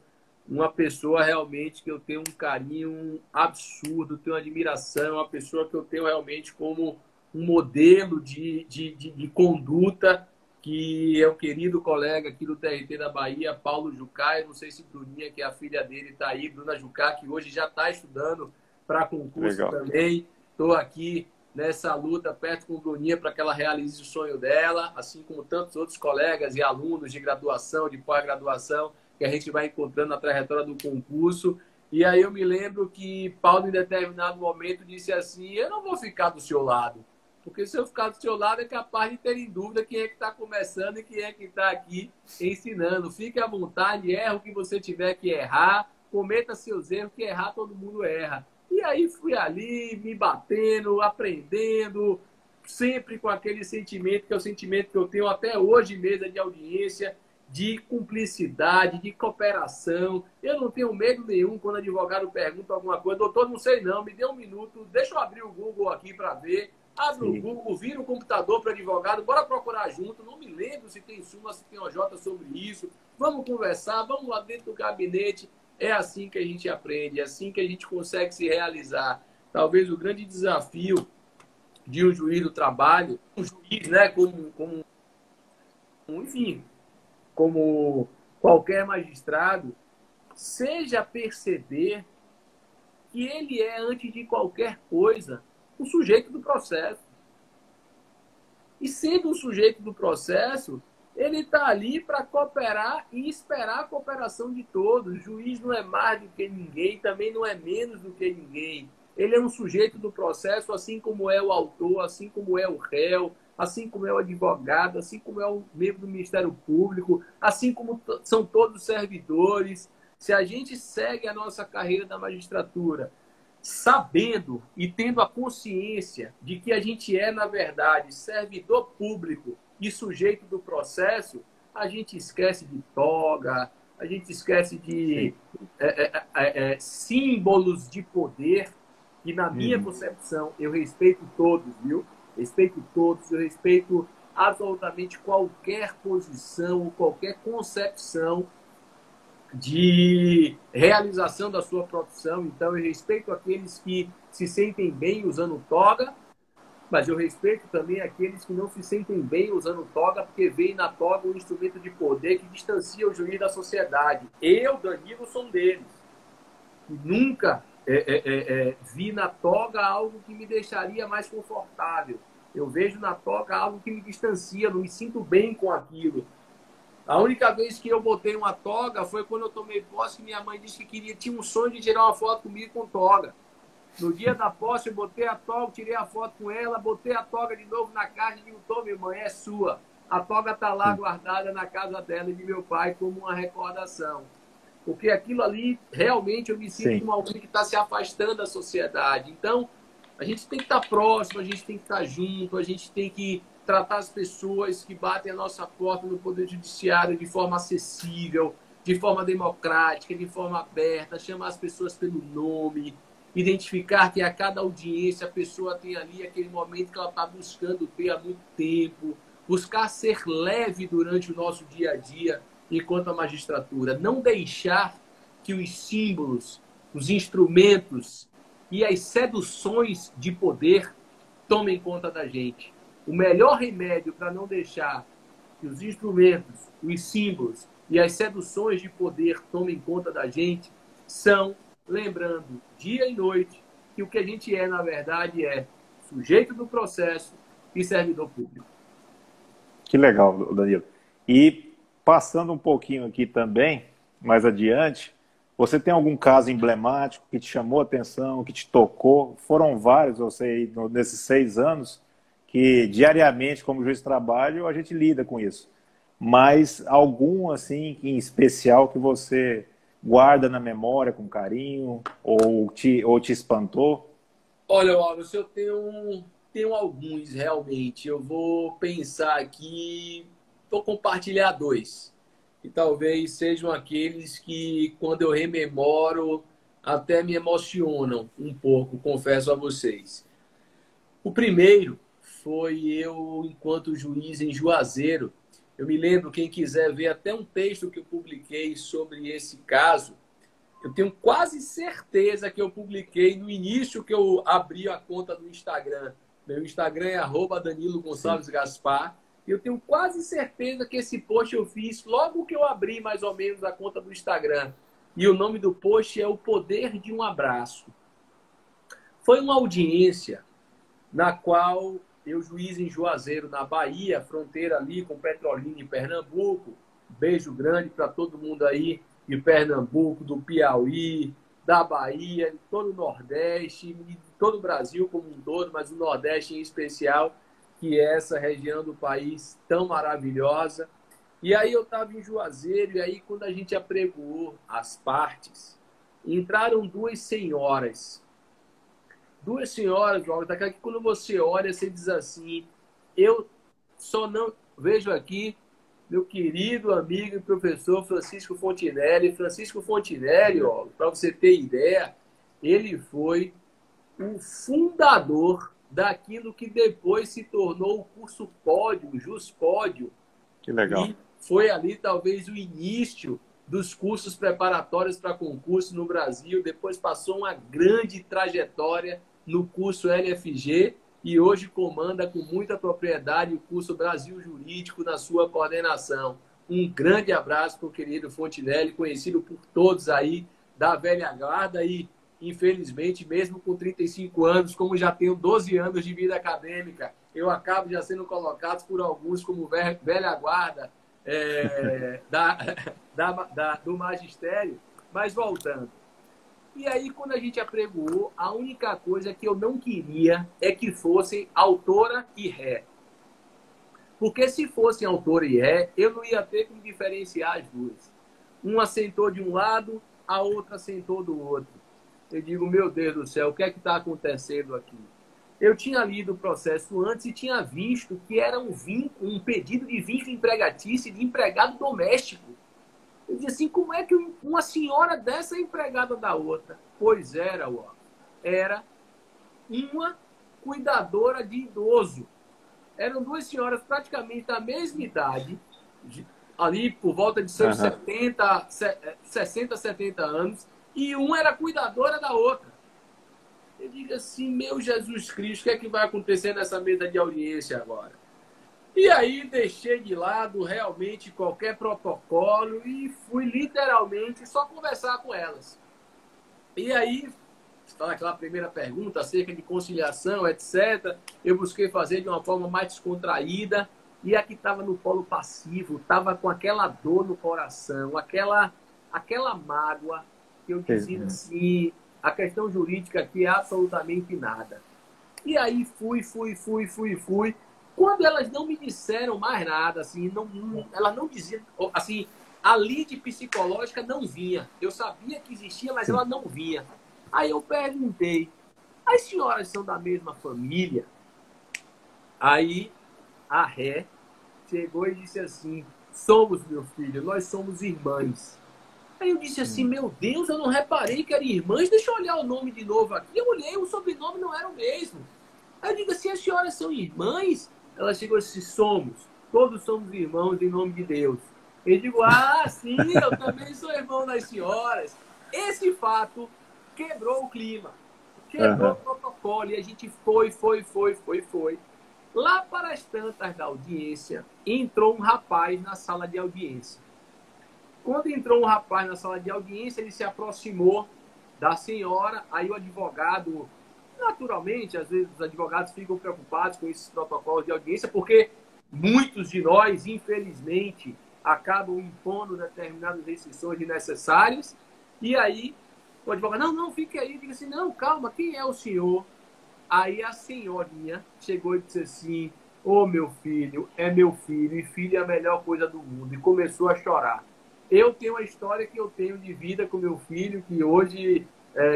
uma pessoa realmente que eu tenho um carinho absurdo, tenho admiração, uma pessoa que eu tenho realmente como um modelo de conduta, que é o querido colega aqui do TRT da Bahia, Paulo Jucá. Eu não sei se Bruninha, que é a filha dele, está aí, Bruna Jucá, que hoje já está estudando para concurso Legal. também. Estou aqui nessa luta perto com Bruninha para que ela realize o sonho dela, assim como tantos outros colegas e alunos de graduação, de pós-graduação, que a gente vai encontrando na trajetória do concurso. E aí eu me lembro que Paulo, em determinado momento, disse assim: eu não vou ficar do seu lado, porque se eu ficar do seu lado é capaz de ter em dúvida quem é que está começando e quem é que está aqui ensinando. Fique à vontade, erra o que você tiver que errar, cometa seus erros, que errar todo mundo erra. E aí fui ali, me batendo, aprendendo, sempre com aquele sentimento, que é o sentimento que eu tenho até hoje em mesa de audiência, de cumplicidade, de cooperação. Eu não tenho medo nenhum quando o advogado pergunta alguma coisa: doutor, não sei não, me dê um minuto, deixa eu abrir o Google aqui para ver. Abre o Google, vira o computador para o advogado, bora procurar junto. Não me lembro se tem súmula, se tem OJ sobre isso. Vamos conversar, vamos lá dentro do gabinete. É assim que a gente aprende, é assim que a gente consegue se realizar. Talvez o grande desafio de um juiz do trabalho, um juiz, né, enfim, como qualquer magistrado, seja perceber que ele é, antes de qualquer coisa, o sujeito do processo. E sendo o sujeito do processo, ele está ali para cooperar e esperar a cooperação de todos. O juiz não é mais do que ninguém, também não é menos do que ninguém. Ele é um sujeito do processo, assim como é o autor, assim como é o réu, assim como é o advogado, assim como é o membro do Ministério Público, assim como são todos servidores. Se a gente segue a nossa carreira da magistratura sabendo e tendo a consciência de que a gente é, na verdade, servidor público e sujeito do processo, a gente esquece de toga, a gente esquece de símbolos de poder, que, na minha concepção, eu respeito todos, viu? Respeito todos, eu respeito absolutamente qualquer posição, qualquer concepção de realização da sua profissão. Então, eu respeito aqueles que se sentem bem usando toga, mas eu respeito também aqueles que não se sentem bem usando toga, porque veem na toga um instrumento de poder que distancia o juiz da sociedade. Eu, Danilo, sou um deles. E nunca vi na toga algo que me deixaria mais confortável. Eu vejo na toga algo que me distancia, não me sinto bem com aquilo. A única vez que eu botei uma toga foi quando eu tomei posse, que minha mãe disse que tinha um sonho de tirar uma foto comigo com toga. No dia da posse, eu botei a toga, tirei a foto com ela, botei a toga de novo na caixa e digo: tome, mãe, é sua. A toga está lá guardada na casa dela e de meu pai como uma recordação. Porque aquilo ali, realmente, eu me sinto como alguém que está se afastando da sociedade. Então, a gente tem que estar próximo, a gente tem que estar junto, a gente tem que tratar as pessoas que batem a nossa porta no Poder Judiciário de forma acessível, de forma democrática, de forma aberta, chamar as pessoas pelo nome, identificar que a cada audiência a pessoa tem ali aquele momento que ela está buscando ter há muito tempo, buscar ser leve durante o nosso dia a dia enquanto a magistratura, não deixar que os símbolos, os instrumentos e as seduções de poder tomem conta da gente. O melhor remédio para não deixar que os instrumentos, os símbolos e as seduções de poder tomem conta da gente são, lembrando dia e noite, que o que a gente é, na verdade, é sujeito do processo e servidor público. Que legal, Danilo. E passando um pouquinho aqui também, mais adiante, você tem algum caso emblemático que te chamou a atenção, que te tocou? Foram vários, eu sei, nesses 6 anos, que diariamente, como juiz de trabalho, a gente lida com isso. Mas algum, assim, em especial que você guarda na memória com carinho ou te espantou? Olha, Wallace, eu tenho alguns, realmente. Eu vou pensar aqui, vou compartilhar 2. Que talvez sejam aqueles que, quando eu rememoro, até me emocionam um pouco, confesso a vocês. O primeiro foi eu, enquanto juiz em Juazeiro. Eu me lembro, quem quiser ver até um texto que eu publiquei sobre esse caso, eu tenho quase certeza que eu publiquei no início que eu abri a conta do Instagram. Meu Instagram é @Danilo Gonçalves Gaspar. E eu tenho quase certeza que esse post eu fiz logo que eu abri mais ou menos a conta do Instagram. E o nome do post é O Poder de um Abraço. Foi uma audiência na qual eu, juiz em Juazeiro, na Bahia, fronteira ali com Petrolina em Pernambuco. Beijo grande para todo mundo aí de Pernambuco, do Piauí, da Bahia, de todo o Nordeste, de todo o Brasil como um todo, mas o Nordeste em especial, que é essa região do país tão maravilhosa. E aí eu estava em Juazeiro, e aí quando a gente apregoou as partes, entraram duas senhoras. Duas senhoras, daquela que quando você olha, você diz assim, eu só não... Vejo aqui meu querido amigo e professor Francisco Fontinelli. Francisco Fontinelli, para você ter ideia, ele foi o fundador daquilo que depois se tornou o curso Pódio, o Jus Pódio. Que legal. E foi ali talvez o início dos cursos preparatórios para concurso no Brasil. Depois passou uma grande trajetória no curso LFG e hoje comanda com muita propriedade o curso Brasil Jurídico na sua coordenação. Um grande abraço para o querido Fontinelli, conhecido por todos aí da velha guarda e, infelizmente, mesmo com 35 anos, como já tenho 12 anos de vida acadêmica, eu acabo já sendo colocado por alguns como velha guarda do magistério. Mas voltando. E aí, quando a gente apregoou, a única coisa que eu não queria é que fossem autora e ré. Porque se fossem autora e ré, eu não ia ter como diferenciar as duas. Uma sentou de um lado, a outra sentou do outro. Eu digo, meu Deus do céu, o que é que está acontecendo aqui? Eu tinha lido o processo antes e tinha visto que era um pedido de vínculo empregatício de empregado doméstico. Eu disse assim, como é que uma senhora dessa é empregada da outra? Pois era uma cuidadora de idoso. Eram duas senhoras praticamente da mesma idade, ali por volta de seus 60, 70 anos, e uma era cuidadora da outra. Eu digo assim, meu Jesus Cristo, o que é que vai acontecer nessa mesa de audiência agora? E aí deixei de lado realmente qualquer protocolo e fui literalmente só conversar com elas. E aí, aquela primeira pergunta acerca de conciliação, etc., eu busquei fazer de uma forma mais descontraída e a que estava no polo passivo, estava com aquela dor no coração, aquela mágoa que eu dizia assim, a questão jurídica aqui é absolutamente nada. E aí fui. Quando elas não me disseram mais nada, assim, elas não diziam, assim, a lead psicológica não vinha. Eu sabia que existia, mas ela não vinha. Aí eu perguntei, as senhoras são da mesma família? Aí a ré chegou e disse assim, somos, meu filho, nós somos irmãs. Aí eu disse assim, meu Deus, eu não reparei que eram irmãs, deixa eu olhar o nome de novo aqui. Eu olhei, o sobrenome não era o mesmo. Aí eu digo assim, as senhoras são irmãs? Ela chegou assim, todos somos irmãos em nome de Deus. Eu digo, sim, eu também sou irmão das senhoras. Esse fato quebrou o clima, quebrou o protocolo, e a gente foi. Lá para as tantas da audiência, entrou um rapaz na sala de audiência. Quando entrou um rapaz na sala de audiência, ele se aproximou da senhora, aí o advogado... Naturalmente, às vezes os advogados ficam preocupados com esses protocolos de audiência, porque muitos de nós, infelizmente, acabam impondo determinadas restrições desnecessárias. E aí, o advogado, não, fique aí. Diga assim, não, calma, quem é o senhor? Aí a senhorinha chegou e disse assim, meu filho, é meu filho, e filho é a melhor coisa do mundo. E começou a chorar. Eu tenho uma história que eu tenho de vida com meu filho, que hoje,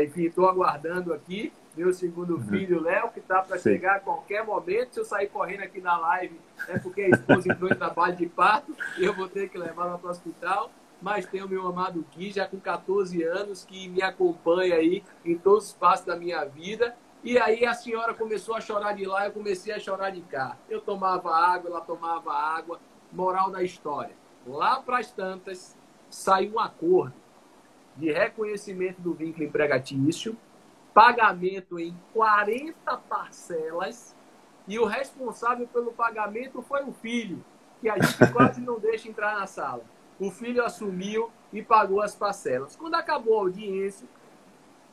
enfim, estou aguardando aqui. Meu segundo filho, Léo, que está para chegar a qualquer momento. Se eu sair correndo aqui na live, é porque a esposa entrou em trabalho de parto e eu vou ter que levá-la para o hospital. Mas tenho meu amado Gui, já com 14 anos, que me acompanha aí em todos os passos da minha vida. E aí a senhora começou a chorar de lá, eu comecei a chorar de cá. Eu tomava água, ela tomava água. Moral da história. Lá para as tantas, saiu um acordo. de reconhecimento do vínculo empregatício, pagamento em 40 parcelas, e o responsável pelo pagamento foi o filho, que a gente quase não deixa entrar na sala. O filho assumiu e pagou as parcelas. Quando acabou a audiência,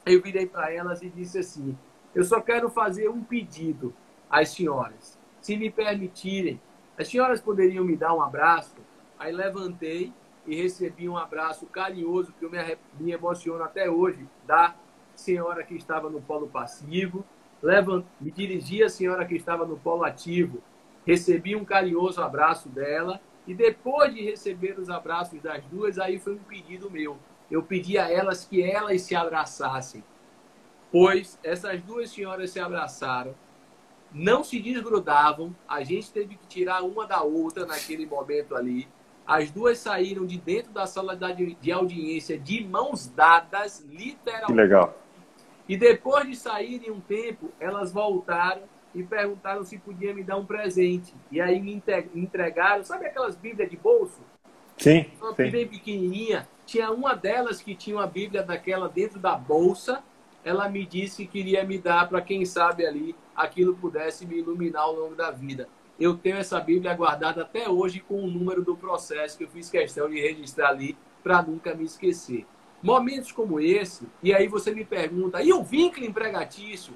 eu virei para elas e disse assim: eu só quero fazer um pedido às senhoras. Se me permitirem, as senhoras poderiam me dar um abraço? Aí levantei e recebi um abraço carinhoso, que eu me emociono até hoje, da senhora que estava no polo passivo. Me dirigi à senhora que estava no polo ativo, recebi um carinhoso abraço dela, e depois de receber os abraços das duas, aí foi um pedido meu. Eu pedi a elas que elas se abraçassem, pois essas duas senhoras se abraçaram, não se desgrudavam, a gente teve que tirar uma da outra naquele momento ali. As duas saíram de dentro da sala de audiência de mãos dadas, literalmente. Que legal. E depois de saírem um tempo, elas voltaram e perguntaram se podia me dar um presente. E aí me entregaram, sabe aquelas bíblias de bolso? Sim. Uma bem pequenininha. Tinha uma delas que tinha uma bíblia daquela dentro da bolsa. Ela me disse que queria me dar para quem sabe ali aquilo pudesse me iluminar ao longo da vida. Eu tenho essa bíblia guardada até hoje com o número do processo que eu fiz questão de registrar ali para nunca me esquecer. Momentos como esse, e aí você me pergunta, e o vínculo empregatício?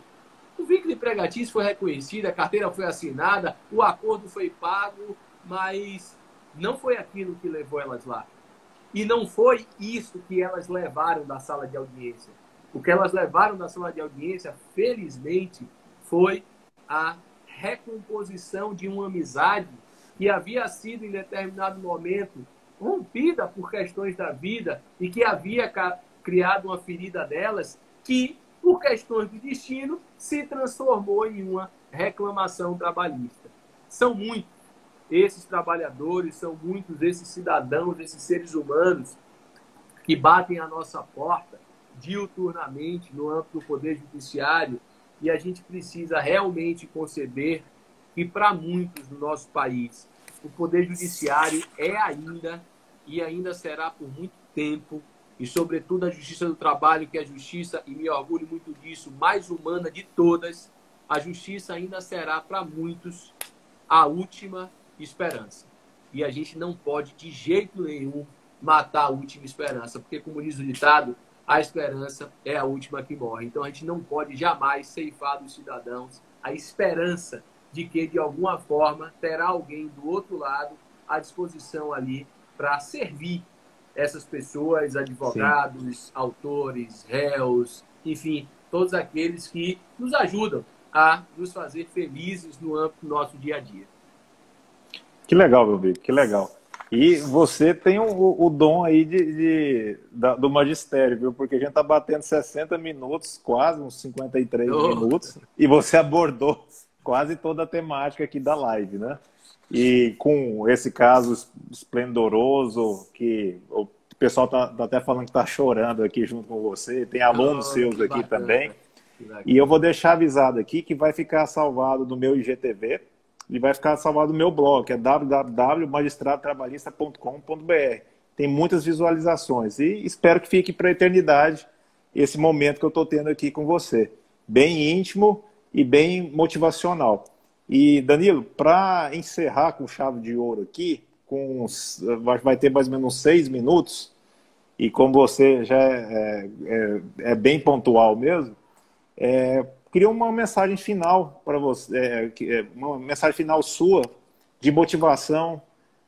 O vínculo empregatício foi reconhecido, a carteira foi assinada, o acordo foi pago, mas não foi aquilo que levou elas lá. E não foi isso que elas levaram da sala de audiência. O que elas levaram da sala de audiência, felizmente, foi a recomposição de uma amizade que havia sido, em determinado momento, rompida por questões da vida e que havia criado uma ferida delas que, por questões de destino, se transformou em uma reclamação trabalhista. São muitos esses trabalhadores, são muitos esses cidadãos, esses seres humanos que batem à nossa porta diuturnamente no âmbito do Poder Judiciário, e a gente precisa realmente conceber que, para muitos no nosso país, o Poder Judiciário é ainda e ainda será por muito tempo, e sobretudo a Justiça do Trabalho, que é a justiça, e me orgulho muito disso, mais humana de todas, a justiça ainda será para muitos a última esperança. E a gente não pode de jeito nenhum matar a última esperança, porque, como diz o ditado, a esperança é a última que morre. Então a gente não pode jamais ceifar dos cidadãos a esperança de que, de alguma forma, terá alguém do outro lado à disposição ali para servir essas pessoas, advogados, sim, autores, réus, enfim, todos aqueles que nos ajudam a nos fazer felizes no âmbito do nosso dia a dia. Que legal, meu amigo, que legal. E você tem o dom aí do magistério, viu? Porque a gente está batendo 60 minutos, quase uns 53 minutos, e você abordou quase toda a temática aqui da live, né? E com esse caso esplendoroso, que o pessoal tá até falando que está chorando aqui junto com você, tem alunos seus aqui bacana também. E eu vou deixar avisado aqui que vai ficar salvado no meu IGTV, e vai ficar salvado no meu blog, que é www.magistradotrabalhista.com.br. Tem muitas visualizações e espero que fique para a eternidade esse momento que eu estou tendo aqui com você. Bem íntimo e bem motivacional. E, Danilo, para encerrar com chave de ouro aqui, vai ter mais ou menos 6 minutos, e como você já é bem pontual mesmo, queria uma mensagem final para você, uma mensagem final sua de motivação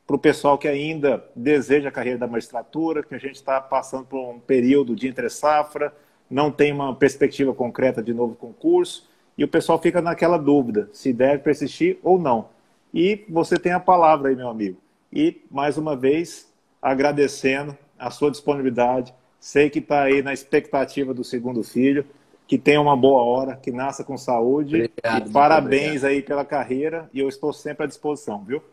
para o pessoal que ainda deseja a carreira da magistratura, que a gente está passando por um período de entre-safra, não tem uma perspectiva concreta de novo concurso, e o pessoal fica naquela dúvida se deve persistir ou não. E você tem a palavra aí, meu amigo. E, mais uma vez, agradecendo a sua disponibilidade. Sei que está aí na expectativa do segundo filho. Que tenha uma boa hora, que nasça com saúde. Obrigado, e parabéns aí pela carreira. E eu estou sempre à disposição, viu?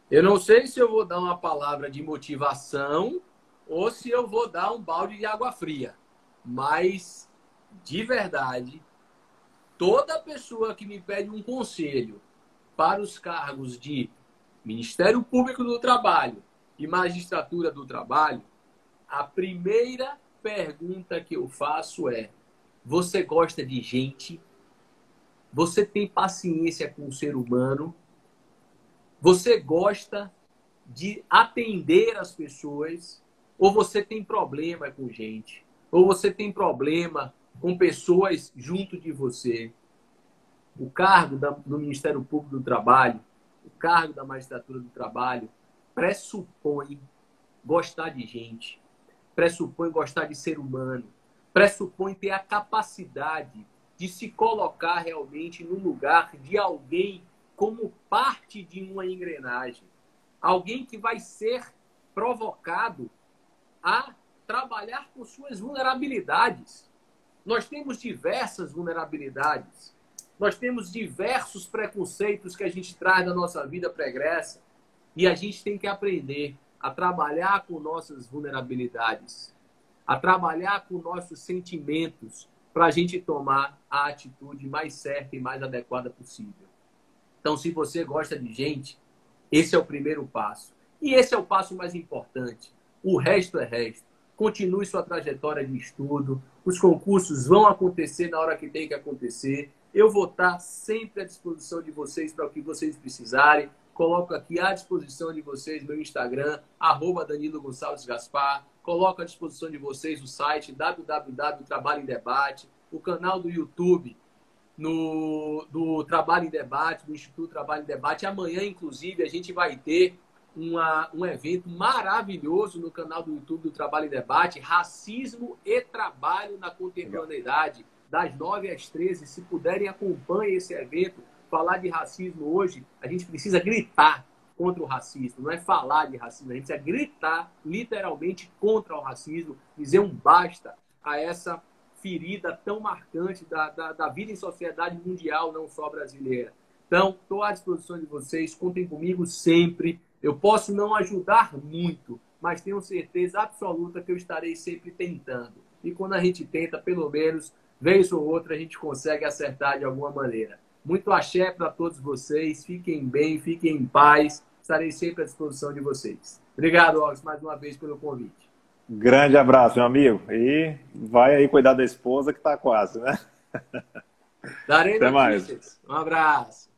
Eu não sei se eu vou dar uma palavra de motivação ou se eu vou dar um balde de água fria. Mas, de verdade, toda pessoa que me pede um conselho para os cargos de Ministério Público do Trabalho e Magistratura do Trabalho, a primeira pergunta que eu faço é: você gosta de gente? Você tem paciência com o ser humano? Você gosta de atender as pessoas? Ou você tem problema com gente? Ou você tem problema com pessoas junto de você? O cargo do Ministério Público do Trabalho, o cargo da Magistratura do Trabalho, pressupõe gostar de gente, pressupõe gostar de ser humano, pressupõe ter a capacidade de se colocar realmente no lugar de alguém como parte de uma engrenagem. Alguém que vai ser provocado a trabalhar com suas vulnerabilidades. Nós temos diversas vulnerabilidades. Nós temos diversos preconceitos que a gente traz da nossa vida pregressa. E a gente tem que aprender a trabalhar com nossas vulnerabilidades, a trabalhar com nossos sentimentos, para a gente tomar a atitude mais certa e mais adequada possível. Então, se você gosta de gente, esse é o primeiro passo. E esse é o passo mais importante. O resto é resto. Continue sua trajetória de estudo. Os concursos vão acontecer na hora que tem que acontecer. Eu vou estar sempre à disposição de vocês para o que vocês precisarem. Coloco aqui à disposição de vocês meu Instagram, @DaniloGonçalvesGaspar. Coloco à disposição de vocês o site www.Trabalho em Debate, o canal do YouTube do Trabalho em Debate, do Instituto Trabalho em Debate. Amanhã, inclusive, a gente vai ter um evento maravilhoso no canal do YouTube do Trabalho em Debate, Racismo e Trabalho na Contemporaneidade, das 9 às 13. Se puderem, acompanhem esse evento. Falar de racismo hoje, a gente precisa gritar contra o racismo, não é falar de racismo, a gente precisa gritar literalmente contra o racismo, dizer um basta a essa ferida tão marcante da vida em sociedade mundial, não só brasileira. Então, estou à disposição de vocês, contem comigo sempre. Eu posso não ajudar muito, mas tenho certeza absoluta que eu estarei sempre tentando. E quando a gente tenta, pelo menos, vez ou outra, a gente consegue acertar de alguma maneira. Muito axé para todos vocês. Fiquem bem, fiquem em paz. Estarei sempre à disposição de vocês. Obrigado, Ox, mais uma vez pelo convite. Grande abraço, meu amigo. E vai aí cuidar da esposa que está quase, né? Darei Até notícias. mais. Um abraço.